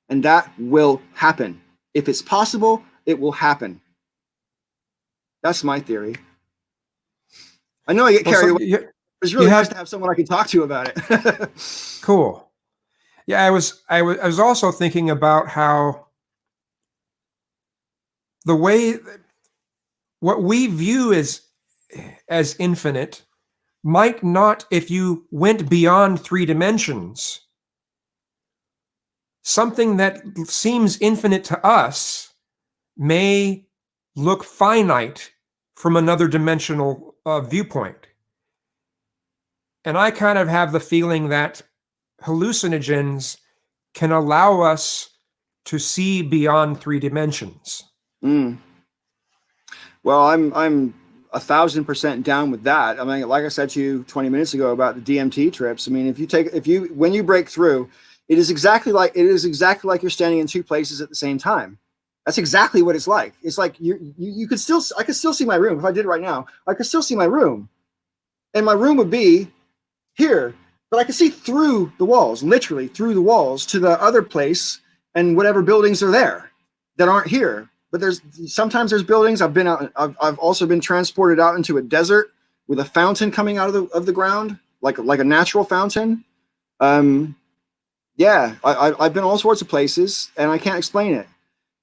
and that will happen. If it's possible, it will happen. That's my theory. I know I get carried away. It's really nice to have someone I can talk to about it. Cool. Yeah, I was also thinking about how the way what we view as infinite might not, if you went beyond 3 dimensions. Something that seems infinite to us may look finite from another dimensional viewpoint. And I kind of have the feeling that hallucinogens can allow us to see beyond 3 dimensions. Well, I'm 1,000% down with that. I mean, like I said to you 20 minutes ago about the DMT trips. I mean, when you break through, it is exactly like you're standing in 2 places at the same time. That's exactly what it's like. It's like you could still, I could still see my room. If I did it right now, I could still see my room, and my room would be here, but I could see through the walls, literally through the walls to the other place and whatever buildings are there that aren't here. But sometimes there's buildings. I've also been transported out into a desert with a fountain coming out of the ground, like a natural fountain. Yeah, I've been all sorts of places, and I can't explain it.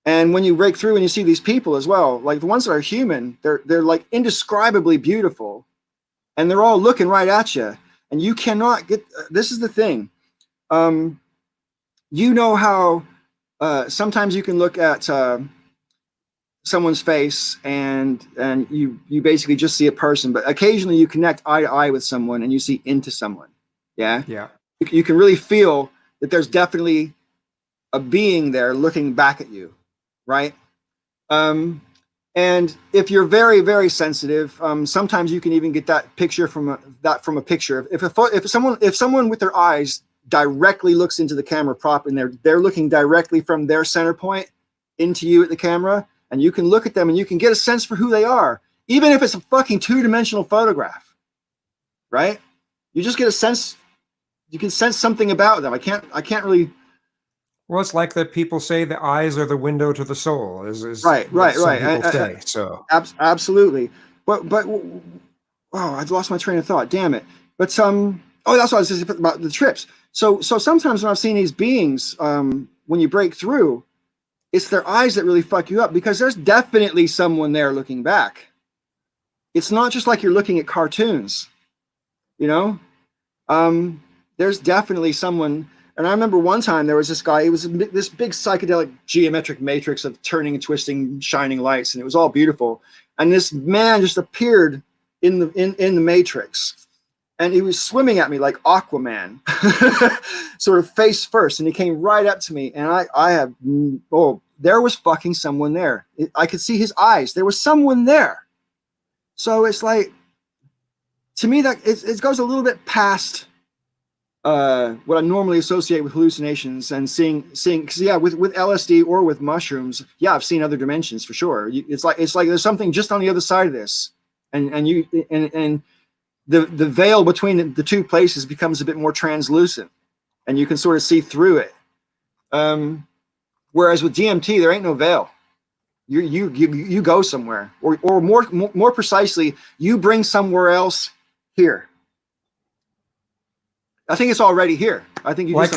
And when you break through and you see these people as well, like the ones that are human, they're like indescribably beautiful, and they're all looking right at you, and you cannot get. This is the thing. You know how sometimes you can look at someone's face and you basically just see a person, but occasionally you connect eye to eye with someone and you see into someone. Yeah. Yeah. You can really feel that there's definitely a being there looking back at you, right? And if you're very, very sensitive, sometimes you can even get that picture from a picture. If someone with their eyes directly looks into the camera prop and they're looking directly from their center point into you at the camera, and you can look at them and you can get a sense for who they are, even if it's a fucking two-dimensional photograph, right? You just get a sense. You can sense something about them. I can't really. Well, it's like that people say the eyes are the window to the soul. Is right. Some people say so. Absolutely. But oh, I've lost my train of thought. Damn it. But oh, that's what I was just about the trips. So sometimes when I've seen these beings, when you break through, it's their eyes that really fuck you up, because there's definitely someone there looking back. It's not just like you're looking at cartoons, you know? There's definitely someone. And I remember one time there was this guy, it was this big psychedelic geometric matrix of turning and twisting, shining lights, and it was all beautiful. And this man just appeared in the matrix, and he was swimming at me like Aquaman, sort of face first, and he came right up to me, and there was fucking someone there. I could see his eyes. There was someone there. So it's like, to me, that it goes a little bit past what I normally associate with hallucinations and seeing, because yeah, with LSD or with mushrooms, yeah, I've seen other dimensions for sure. It's like there's something just on the other side of this, and the veil between the two places becomes a bit more translucent, and you can sort of see through it. Whereas with DMT, there ain't no veil. You go somewhere, or more precisely, you bring somewhere else here. I think it's already here. I think you. Well,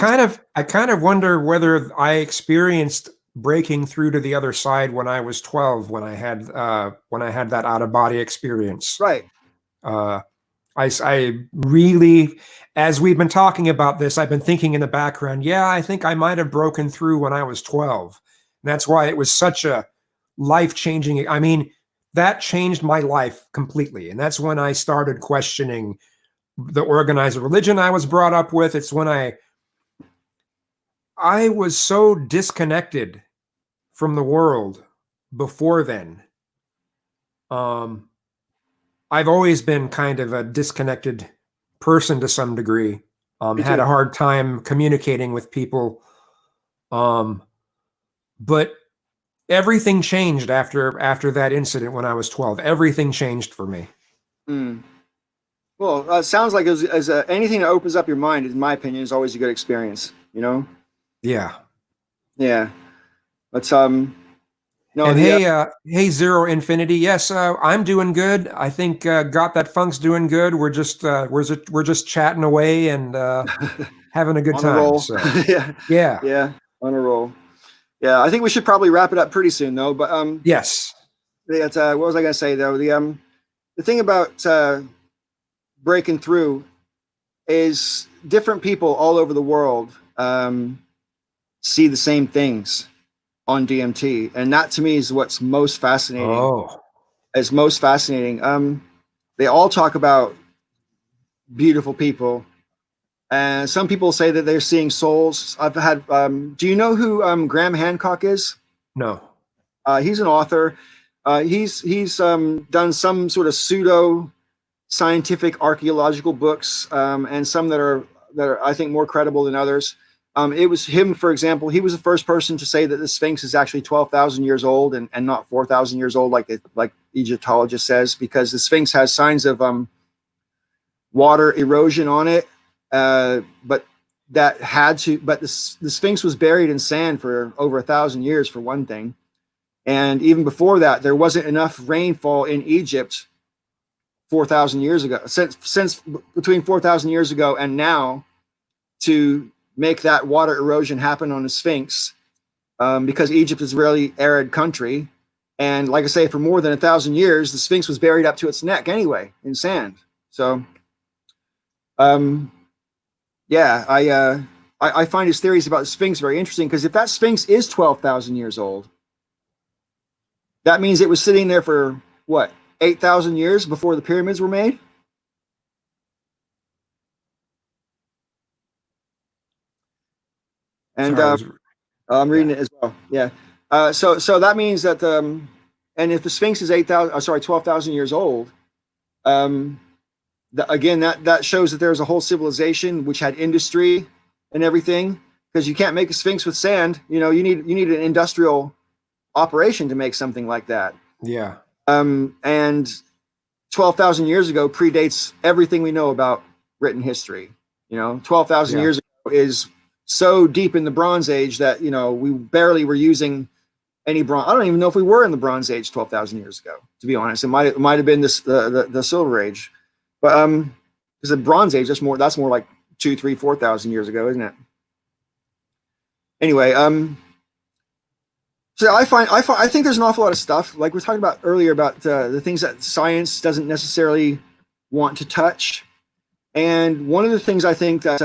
I kind of wonder whether I experienced breaking through to the other side when I was 12, when I had that out of body experience. Right. I really, as we've been talking about this, I've been thinking in the background, yeah, I think I might have broken through when I was 12. And that's why it was such a life-changing. I mean, that changed my life completely. And that's when I started questioning the organized religion I was brought up with. It's when I was so disconnected from the world before then. I've always been kind of a disconnected person to some degree. Had a hard time communicating with people. But everything changed after that incident when I was 12. Everything changed for me. Mm. Well, it sounds like as anything that opens up your mind, in my opinion, is always a good experience. You know? Yeah. Yeah. But no. And hey, Zero Infinity. Yes, I'm doing good. I think Got That Funk's doing good. We're just chatting away and having a good on time. A roll. So. Yeah, on a roll. Yeah, I think we should probably wrap it up pretty soon, though. But yes. What was I gonna say though? The thing about breaking through is different people all over the world see the same things on DMT, and that to me is what's most fascinating. Oh, is most fascinating. They all talk about beautiful people, and some people say that they're seeing souls. I've had. Do you know who Graham Hancock is? No. He's an author. He's done some sort of pseudo scientific archaeological books, and some that are I think more credible than others. It was him, for example. He was the first person to say that the Sphinx is actually 12,000 years old and not 4,000 years old, like Egyptologist says, because the Sphinx has signs of water erosion on it. But the Sphinx was buried in sand for over 1,000 years, for one thing. And even before that, there wasn't enough rainfall in Egypt 4,000 years ago, since between 4,000 years ago and now, to make that water erosion happen on the Sphinx, because Egypt is a really arid country. And like I say, for more than 1,000 years, the Sphinx was buried up to its neck anyway in sand. So, yeah, I find his theories about the Sphinx very interesting, because if that Sphinx is 12,000 years old, that means it was sitting there for what, 8,000 years before the pyramids were made? And Sorry, I'm reading yeah. it as well. Yeah. So that means that, and if the Sphinx is 12,000 years old, again, that shows that there's a whole civilization which had industry and everything, because you can't make a Sphinx with sand. You know, you need an industrial operation to make something like that. Yeah. And 12,000 years ago predates everything we know about written history. 12,000 Yeah. years ago is so deep in the Bronze Age that, we barely were using any bronze. I don't even know if we were in the Bronze Age 12,000 years ago, to be honest. It might have been the Silver Age, but because the Bronze Age, that's more like 2,000, 3,000, 4,000 years ago, isn't it? Anyway, so I think there's an awful lot of stuff, like we were talking about earlier, about the things that science doesn't necessarily want to touch. And one of the things I think that,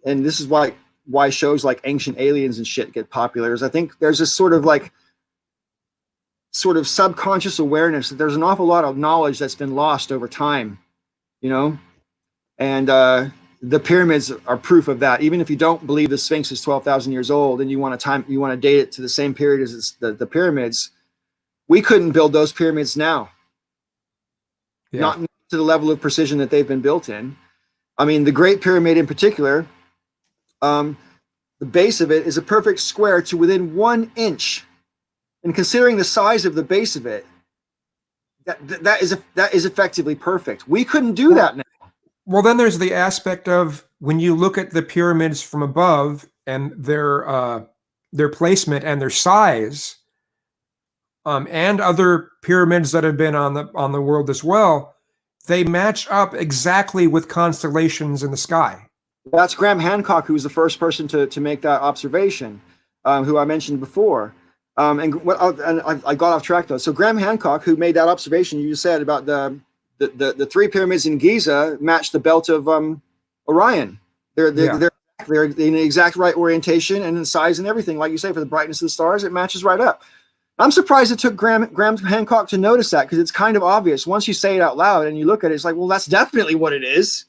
and this is why shows like Ancient Aliens and shit get popular, is I think there's this sort of subconscious awareness that there's an awful lot of knowledge that's been lost over time, and the pyramids are proof of that. Even if you don't believe the Sphinx is 12,000 years old and you want to date it to the same period as the pyramids, we couldn't build those pyramids now. Yeah. Not to the level of precision that they've been built in. I mean, the Great Pyramid in particular, the base of it is a perfect square to within 1 inch. And considering the size of the base of it, that is effectively perfect. We couldn't do that now. Well, then there's the aspect of when you look at the pyramids from above and their placement and their size, and other pyramids that have been on the world as well, they match up exactly with constellations in the sky. That's Graham Hancock, who was the first person to make that observation, who I mentioned before. I got off track though. So Graham Hancock, who made that observation you said about the 3 pyramids in Giza, match the belt of Orion. They're in the exact right orientation and in size and everything. Like you say, for the brightness of the stars, it matches right up. I'm surprised it took Graham Hancock to notice that, because it's kind of obvious. Once you say it out loud and you look at it, it's like, well, that's definitely what it is.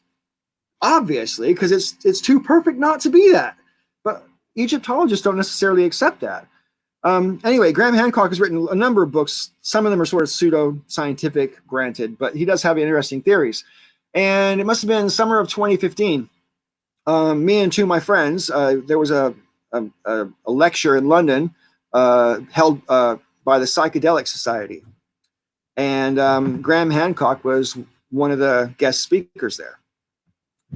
Obviously, because it's too perfect not to be that. But Egyptologists don't necessarily accept that. Anyway, Graham Hancock has written a number of books. Some of them are sort of pseudo-scientific, granted, but he does have interesting theories. And it must have been summer of 2015. Me and 2 of my friends, there was a lecture in London held by the Psychedelic Society. And Graham Hancock was one of the guest speakers there.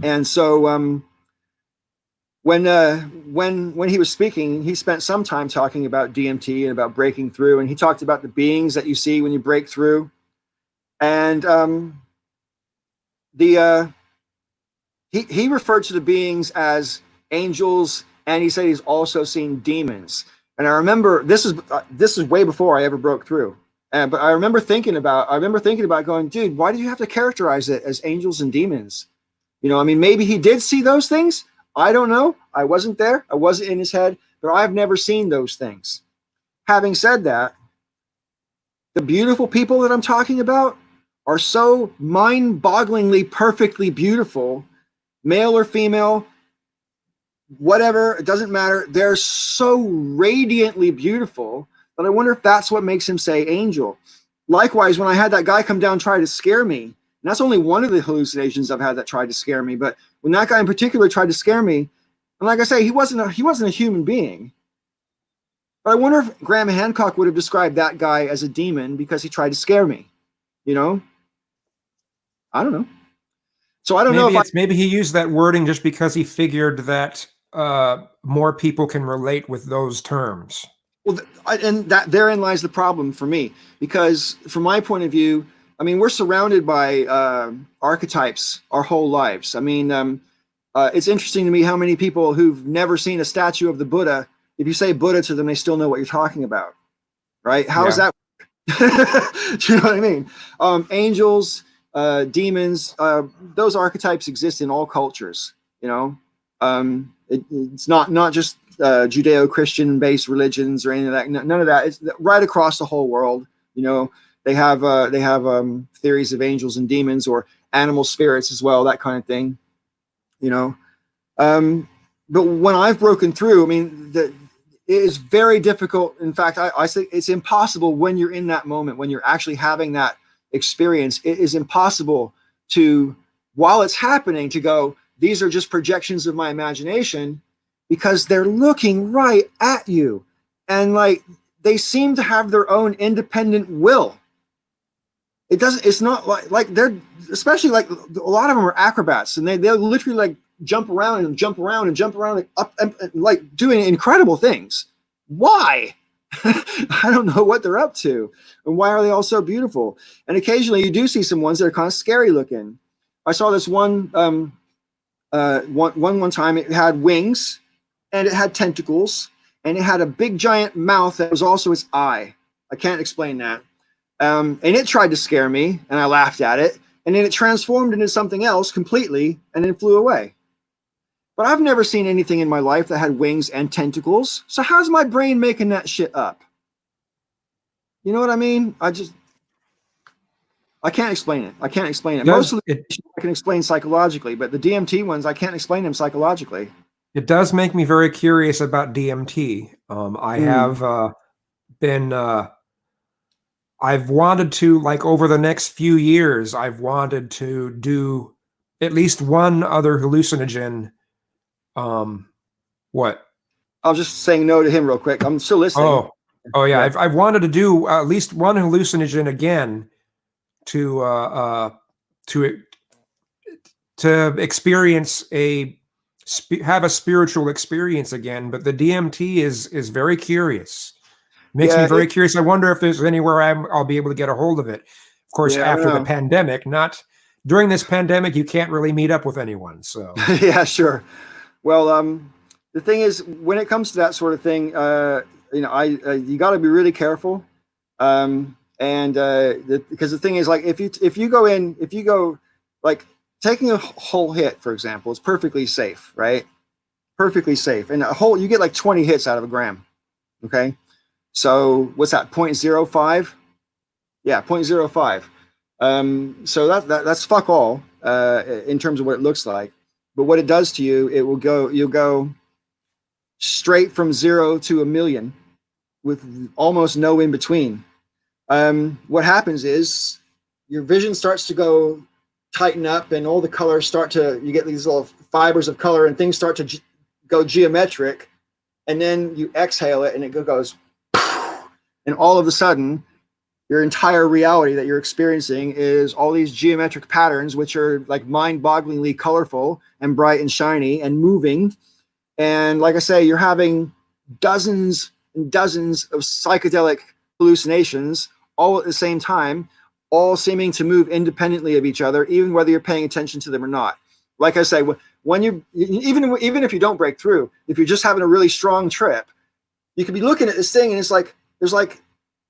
And so when he was speaking, he spent some time talking about DMT and about breaking through, and he talked about the beings that you see when you break through. And he referred to the beings as angels, and he said he's also seen demons. And I remember this is way before I ever broke through. But I remember thinking about going, dude, why do you have to characterize it as angels and demons? I mean, maybe he did see those things. I don't know. I wasn't there. I wasn't in his head, but I've never seen those things. Having said that, the beautiful people that I'm talking about are so mind-bogglingly perfectly beautiful, male or female, whatever, it doesn't matter. They're so radiantly beautiful that I wonder if that's what makes him say angel. Likewise, when I had that guy come down and try to scare me, and that's only one of the hallucinations I've had that tried to scare me, but when that guy in particular tried to scare me, And like I say, he wasn't a human being. But I wonder if Graham Hancock would have described that guy as a demon because he tried to scare me. You know, I don't know. So I don't know if I. Maybe he used that wording just because he figured that more people can relate with those terms. Well, and that therein lies the problem for me, because from my point of view, I mean, we're surrounded by archetypes our whole lives. I mean, it's interesting to me how many people who've never seen a statue of the Buddha, if you say Buddha to them, they still know what you're talking about, right? How is Yeah. that? Do you know what I mean? Angels, demons, those archetypes exist in all cultures. You know, it's not just Judeo-Christian based religions or any of that. None of that. It's right across the whole world. You know, they have theories of angels and demons or animal spirits as well, that kind of thing. You know, but when I've broken through, I mean, it is very difficult. In fact, I say it's impossible when you're in that moment, when you're actually having that experience. It is impossible to, while it's happening, to go, these are just projections of my imagination, because they're looking right at you. And like, they seem to have their own independent will. It's not like they're, especially like a lot of them are acrobats, and they'll literally like jump around and jump around and jump around, like up and like doing incredible things. Why? I don't know what they're up to, and why are they all so beautiful? And occasionally you do see some ones that are kind of scary looking. I saw this one one time. It had wings, and it had tentacles, and it had a big giant mouth that was also its eye. I can't explain that. And it tried to scare me, and I laughed at it, and then it transformed into something else completely, and then flew away. But I've never seen anything in my life that had wings and tentacles. So how's my brain making that shit up? You know what I mean? I can't explain it. I can't explain it. Most of the I can explain psychologically, but the DMT ones, I can't explain them psychologically. It does make me very curious about DMT. I have been I've wanted to, like, over the next few years, I've wanted to do at least one other hallucinogen. What? I was just saying no to him real quick. I'm still listening. Oh yeah. Yeah. I've wanted to do at least one hallucinogen again to to to experience have a spiritual experience again. But the DMT is very curious. Makes me very curious. I wonder if there's anywhere I'll be able to get a hold of it. Of course, after the pandemic, not during this pandemic, you can't really meet up with anyone. So yeah, sure. Well, the thing is, when it comes to that sort of thing, you know, you got to be really careful. Because the thing is, like, if you go like taking a whole hit, for example, it's perfectly safe, right? Perfectly safe, and you get like 20 hits out of a gram. Okay. So what's that? 0.05? Yeah, 0.05. So that's fuck all in terms of what it looks like. But what it does to you, you'll go straight from 0 to 1,000,000 with almost no in between. What happens is your vision starts to go tighten up, and all the colors you get these little fibers of color, and things start to go geometric, and then you exhale it, and it goes. And all of a sudden, your entire reality that you're experiencing is all these geometric patterns, which are like mind-bogglingly colorful and bright and shiny and moving. And like I say, you're having dozens and dozens of psychedelic hallucinations all at the same time, all seeming to move independently of each other, even whether you're paying attention to them or not. Like I say, when even if you don't break through, if you're just having a really strong trip, you could be looking at this thing, and it's like there's like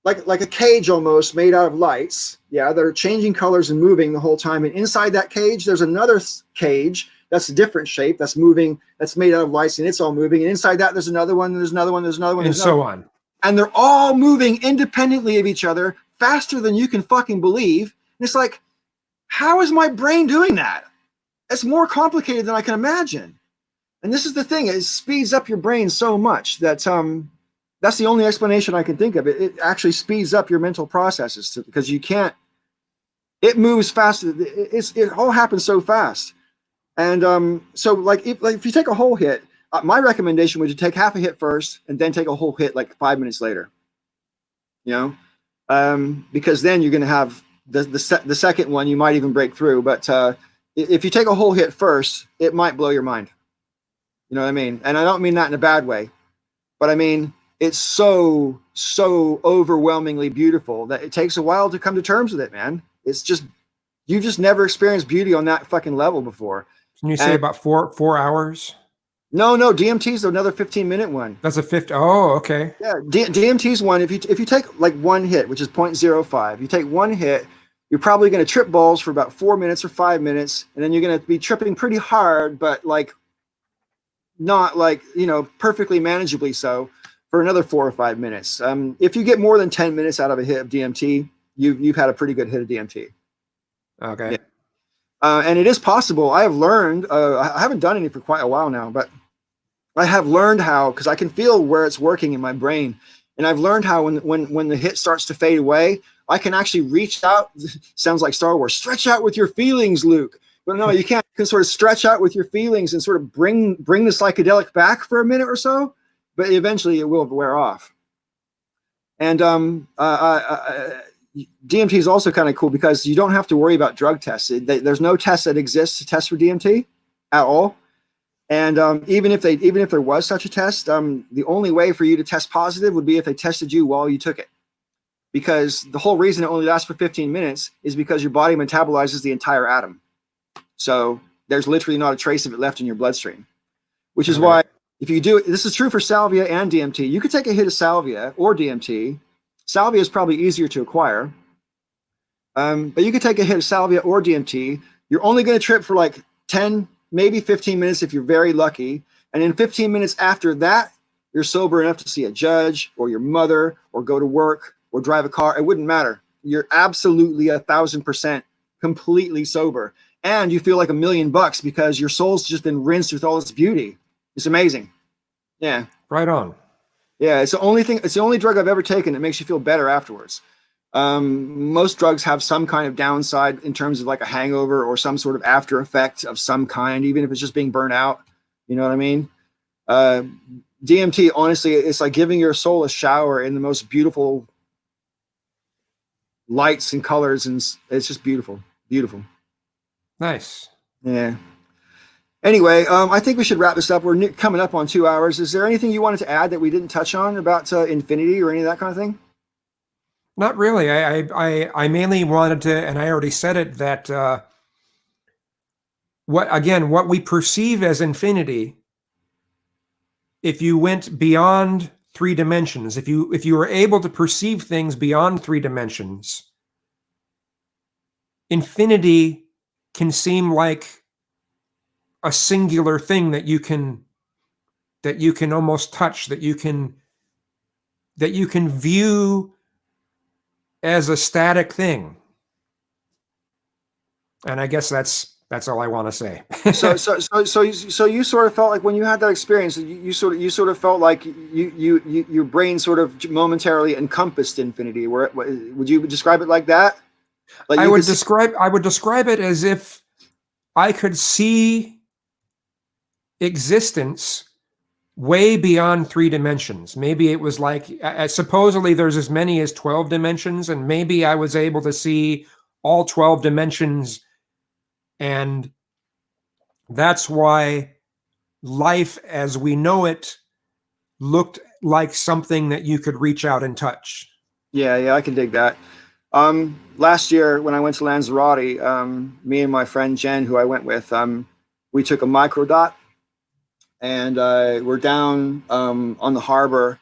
a cage almost made out of lights. Yeah, they're changing colors and moving the whole time. And inside that cage, there's another cage that's a different shape that's moving, that's made out of lights, and it's all moving. And inside that, there's another one, there's another one, there's another one, and so on. And they're all moving independently of each other faster than you can fucking believe. And it's like, how is my brain doing that? It's more complicated than I can imagine. And this is the thing, it speeds up your brain so much that that's the only explanation I can think of. It actually speeds up your mental processes because you can't. It moves fast. It all happens so fast, and so like if you take a whole hit, my recommendation would to take half a hit first and then take a whole hit like 5 minutes later. You know, because then you're going to have the second one, you might even break through. But if you take a whole hit first, it might blow your mind. You know what I mean? And I don't mean that in a bad way, but I mean, it's so overwhelmingly beautiful that it takes a while to come to terms with it, man. It's just, you've just never experienced beauty on that fucking level before. Can you say And about 4 hours? no, DMT is another 15-minute one. That's a 50. Oh, okay. Yeah, DMT's one. If you take like one hit, which is 0.05, you take one hit, you're probably going to trip balls for about 4 minutes or 5 minutes, and then you're going to be tripping pretty hard, but like not like, perfectly manageably so for another 4 or 5 minutes. If you get more than 10 minutes out of a hit of DMT, you've had a pretty good hit of DMT. Okay. Yeah. And it is possible. I have learned. I haven't done any for quite a while now, but I have learned how, because I can feel where it's working in my brain, and I've learned how when the hit starts to fade away, I can actually reach out. Sounds like Star Wars. Stretch out with your feelings, Luke. But no, you can't. You can sort of stretch out with your feelings and sort of bring the psychedelic back for a minute or so, but eventually it will wear off. And DMT is also kind of cool because you don't have to worry about drug tests. There's no test that exists to test for DMT at all. And even if there was such a test, the only way for you to test positive would be if they tested you while you took it. Because the whole reason it only lasts for 15 minutes is because your body metabolizes the entire atom. So there's literally not a trace of it left in your bloodstream, which is why if you do, this is true for salvia and DMT. You could take a hit of salvia or DMT. Salvia is probably easier to acquire. But you could take a hit of salvia or DMT. You're only going to trip for like 10, maybe 15 minutes if you're very lucky. And in 15 minutes after that, you're sober enough to see a judge or your mother or go to work or drive a car. It wouldn't matter. You're absolutely 1,000% completely sober. And you feel like $1,000,000 because your soul's just been rinsed with all its beauty. It's amazing. Yeah. Right on. Yeah. It's the only drug I've ever taken that makes you feel better afterwards. Most drugs have some kind of downside in terms of like a hangover or some sort of after effect of some kind, even if it's just being burnt out. You know what I mean? DMT, honestly, it's like giving your soul a shower in the most beautiful lights and colors, and it's just beautiful. Nice. Yeah. Anyway, I think we should wrap this up. We're coming up on 2 hours. Is there anything you wanted to add that we didn't touch on about infinity or any of that kind of thing? Not really. I mainly wanted to, and I already said it, that what we perceive as infinity, if you went beyond 3 dimensions, if you were able to perceive things beyond 3 dimensions, infinity can seem like a singular thing that you can almost touch, that you can view as a static thing. And I guess that's all I want to say. So you sort of felt like when you had that experience, you sort of felt like your brain sort of momentarily encompassed infinity. Would you describe it like that? Like I would describe it as if I could see existence way beyond 3 dimensions. Maybe it was like, supposedly there's as many as 12 dimensions, and maybe I was able to see all 12 dimensions. And that's why life as we know it looked like something that you could reach out and touch. Yeah, I can dig that. Last year when I went to Lanzarote, me and my friend Jen, who I went with, we took a microdot, and we're down on the harbor,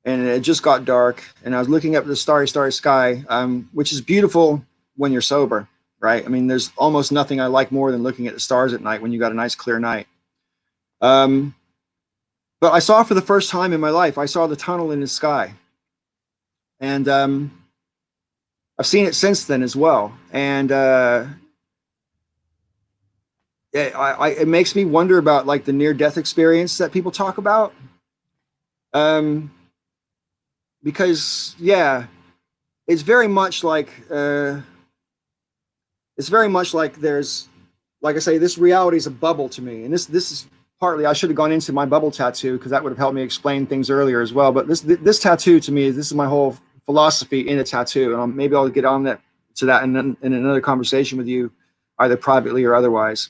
and it just got dark, and I was looking up at the starry sky, which is beautiful when you're sober, right? I mean, there's almost nothing I like more than looking at the stars at night when you got a nice clear night. But I saw for the first time in my life, I saw the tunnel in the sky, and I've seen it since then as well, and it makes me wonder about like the near-death experience that people talk about, because it's very much like there's, like I say, this reality is a bubble to me, and this is partly I should have gone into my bubble tattoo because that would have helped me explain things earlier as well. But this tattoo to me, this is my whole philosophy in a tattoo, and maybe I'll get on to that in another conversation with you, either privately or otherwise.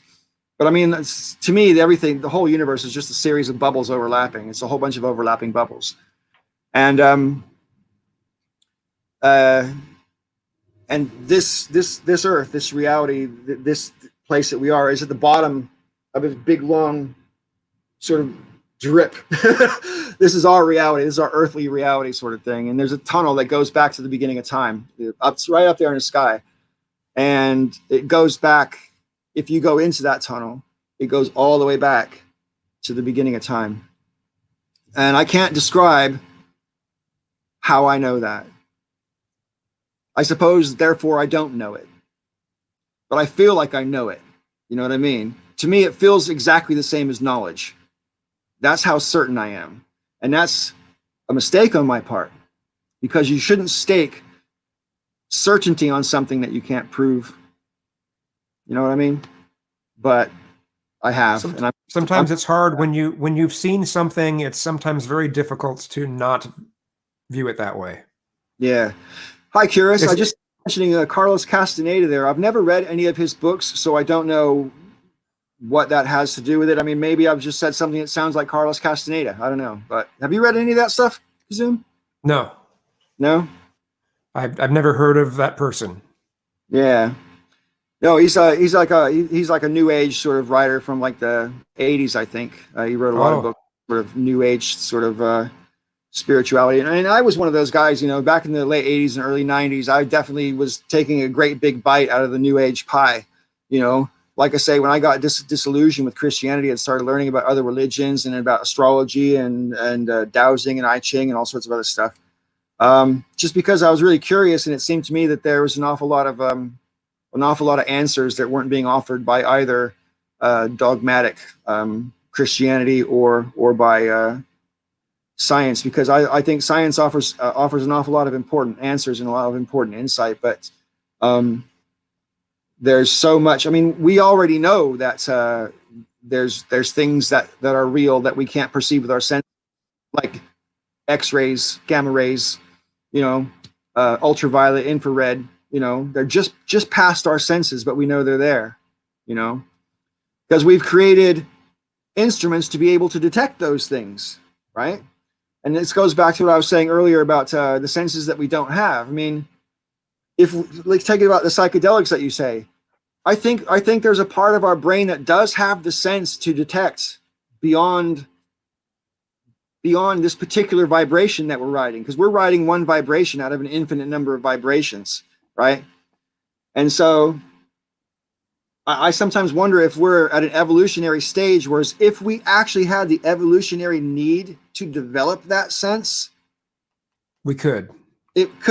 But I mean, to me, the whole universe is just a series of bubbles overlapping. It's a whole bunch of overlapping bubbles, and this earth, this reality, this place that we are, is at the bottom of a big long sort of drip. This is our reality. This is our earthly reality, sort of thing. And there's a tunnel that goes back to the beginning of time. It's right up there in the sky, and it goes back. If you go into that tunnel, it goes all the way back to the beginning of time. And I can't describe how I know that. I suppose, therefore, I don't know it. But I feel like I know it. You know what I mean? To me, it feels exactly the same as knowledge. That's how certain I am. And that's a mistake on my part, because you shouldn't stake certainty on something that you can't prove. You know what I mean? But I have. Sometimes it's hard when you've seen something. It's sometimes very difficult to not view it that way. Yeah. Hi, Curious. I just mentioning Carlos Castaneda there. I've never read any of his books, so I don't know what that has to do with it. I mean, maybe I've just said something that sounds like Carlos Castaneda. I don't know. But have you read any of that stuff, Kizzume? No. No? I've never heard of that person. Yeah. No, he's like a new age sort of writer from like the 80s, I think. He wrote a lot of books, sort of new age sort of spirituality. And I was one of those guys, back in the late 80s and early 90s. I definitely was taking a great big bite out of the new age pie. Like I say, when I got disillusioned with Christianity and started learning about other religions and about astrology and dowsing and I Ching and all sorts of other stuff, just because I was really curious, and it seemed to me that there was an awful lot of answers that weren't being offered by either dogmatic Christianity or by science, because I think science offers an awful lot of important answers and a lot of important insight, but there's so much. I mean, we already know that there's things that are real that we can't perceive with our senses, like X-rays, gamma rays, ultraviolet, infrared. They're just past our senses, but we know they're there, because we've created instruments to be able to detect those things, right? And this goes back to what I was saying earlier about the senses that we don't have. I mean, let's take it about the psychedelics that you say. I think there's a part of our brain that does have the sense to detect beyond this particular vibration that we're riding, because we're riding one vibration out of an infinite number of vibrations, right? And so I sometimes wonder if we're at an evolutionary stage, whereas if we actually had the evolutionary need to develop that sense, it could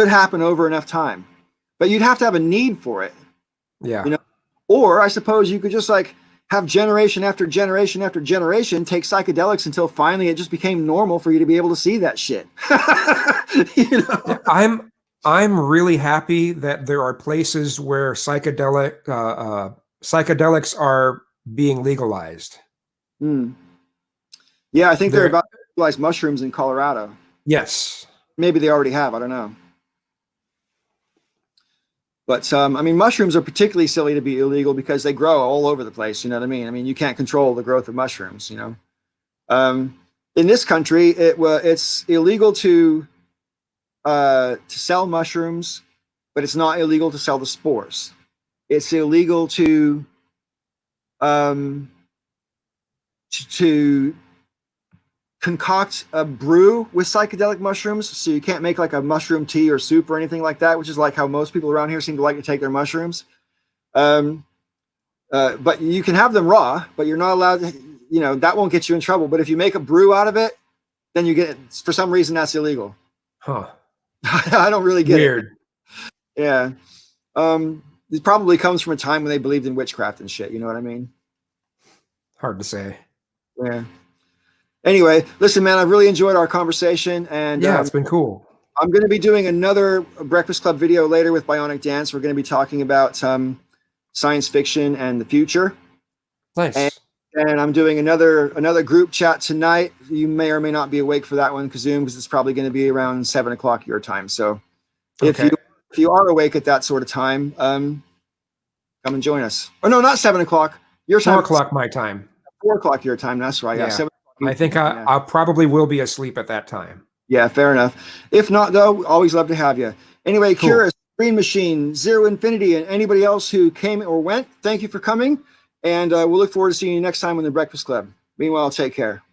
happen over enough time, but you'd have to have a need for it. Yeah. Or I suppose you could just like have generation after generation after generation take psychedelics until finally it just became normal for you to be able to see that shit. Yeah, I'm really happy that there are places where psychedelics are being legalized. Yeah, I think they're about to legalize mushrooms in Colorado. Yes. Maybe they already have. I don't know. But I mean, mushrooms are particularly silly to be illegal because they grow all over the place. You know what I mean? I mean, you can't control the growth of mushrooms. In this country, it's illegal to sell mushrooms, but it's not illegal to sell the spores. It's illegal to concoct a brew with psychedelic mushrooms, so you can't make like a mushroom tea or soup or anything like that, which is like how most people around here seem to like to take their mushrooms. But you can have them raw, but you're not allowed to, that won't get you in trouble. But if you make a brew out of it, then you get, for some reason, that's illegal. Huh. I don't really get Weird. it. Yeah. It probably comes from a time when they believed in witchcraft and shit. You know what I mean? Hard to say. Yeah. Anyway, listen, man, I've really enjoyed our conversation, and yeah, it's been cool. I'm going to be doing another Breakfast Club video later with Bionic Dance. We're going to be talking about science fiction and the future. Nice. And I'm doing another group chat tonight. You may or may not be awake for that one, Kizzume, because it's probably going to be around 7 o'clock your time. So if Okay. you are awake at that sort of time, come and join us. Oh no, not 7 o'clock your time. 4 o'clock my time. 4 o'clock your time. That's right. Yeah. 7 o'clock I think I probably will be asleep at that time. Yeah, fair enough. If not, though, always love to have you. Anyway, Cool. Curious, Green Machine, Zero Infinity, and anybody else who came or went, thank you for coming. And we'll look forward to seeing you next time on the Breakfast Club. Meanwhile, take care.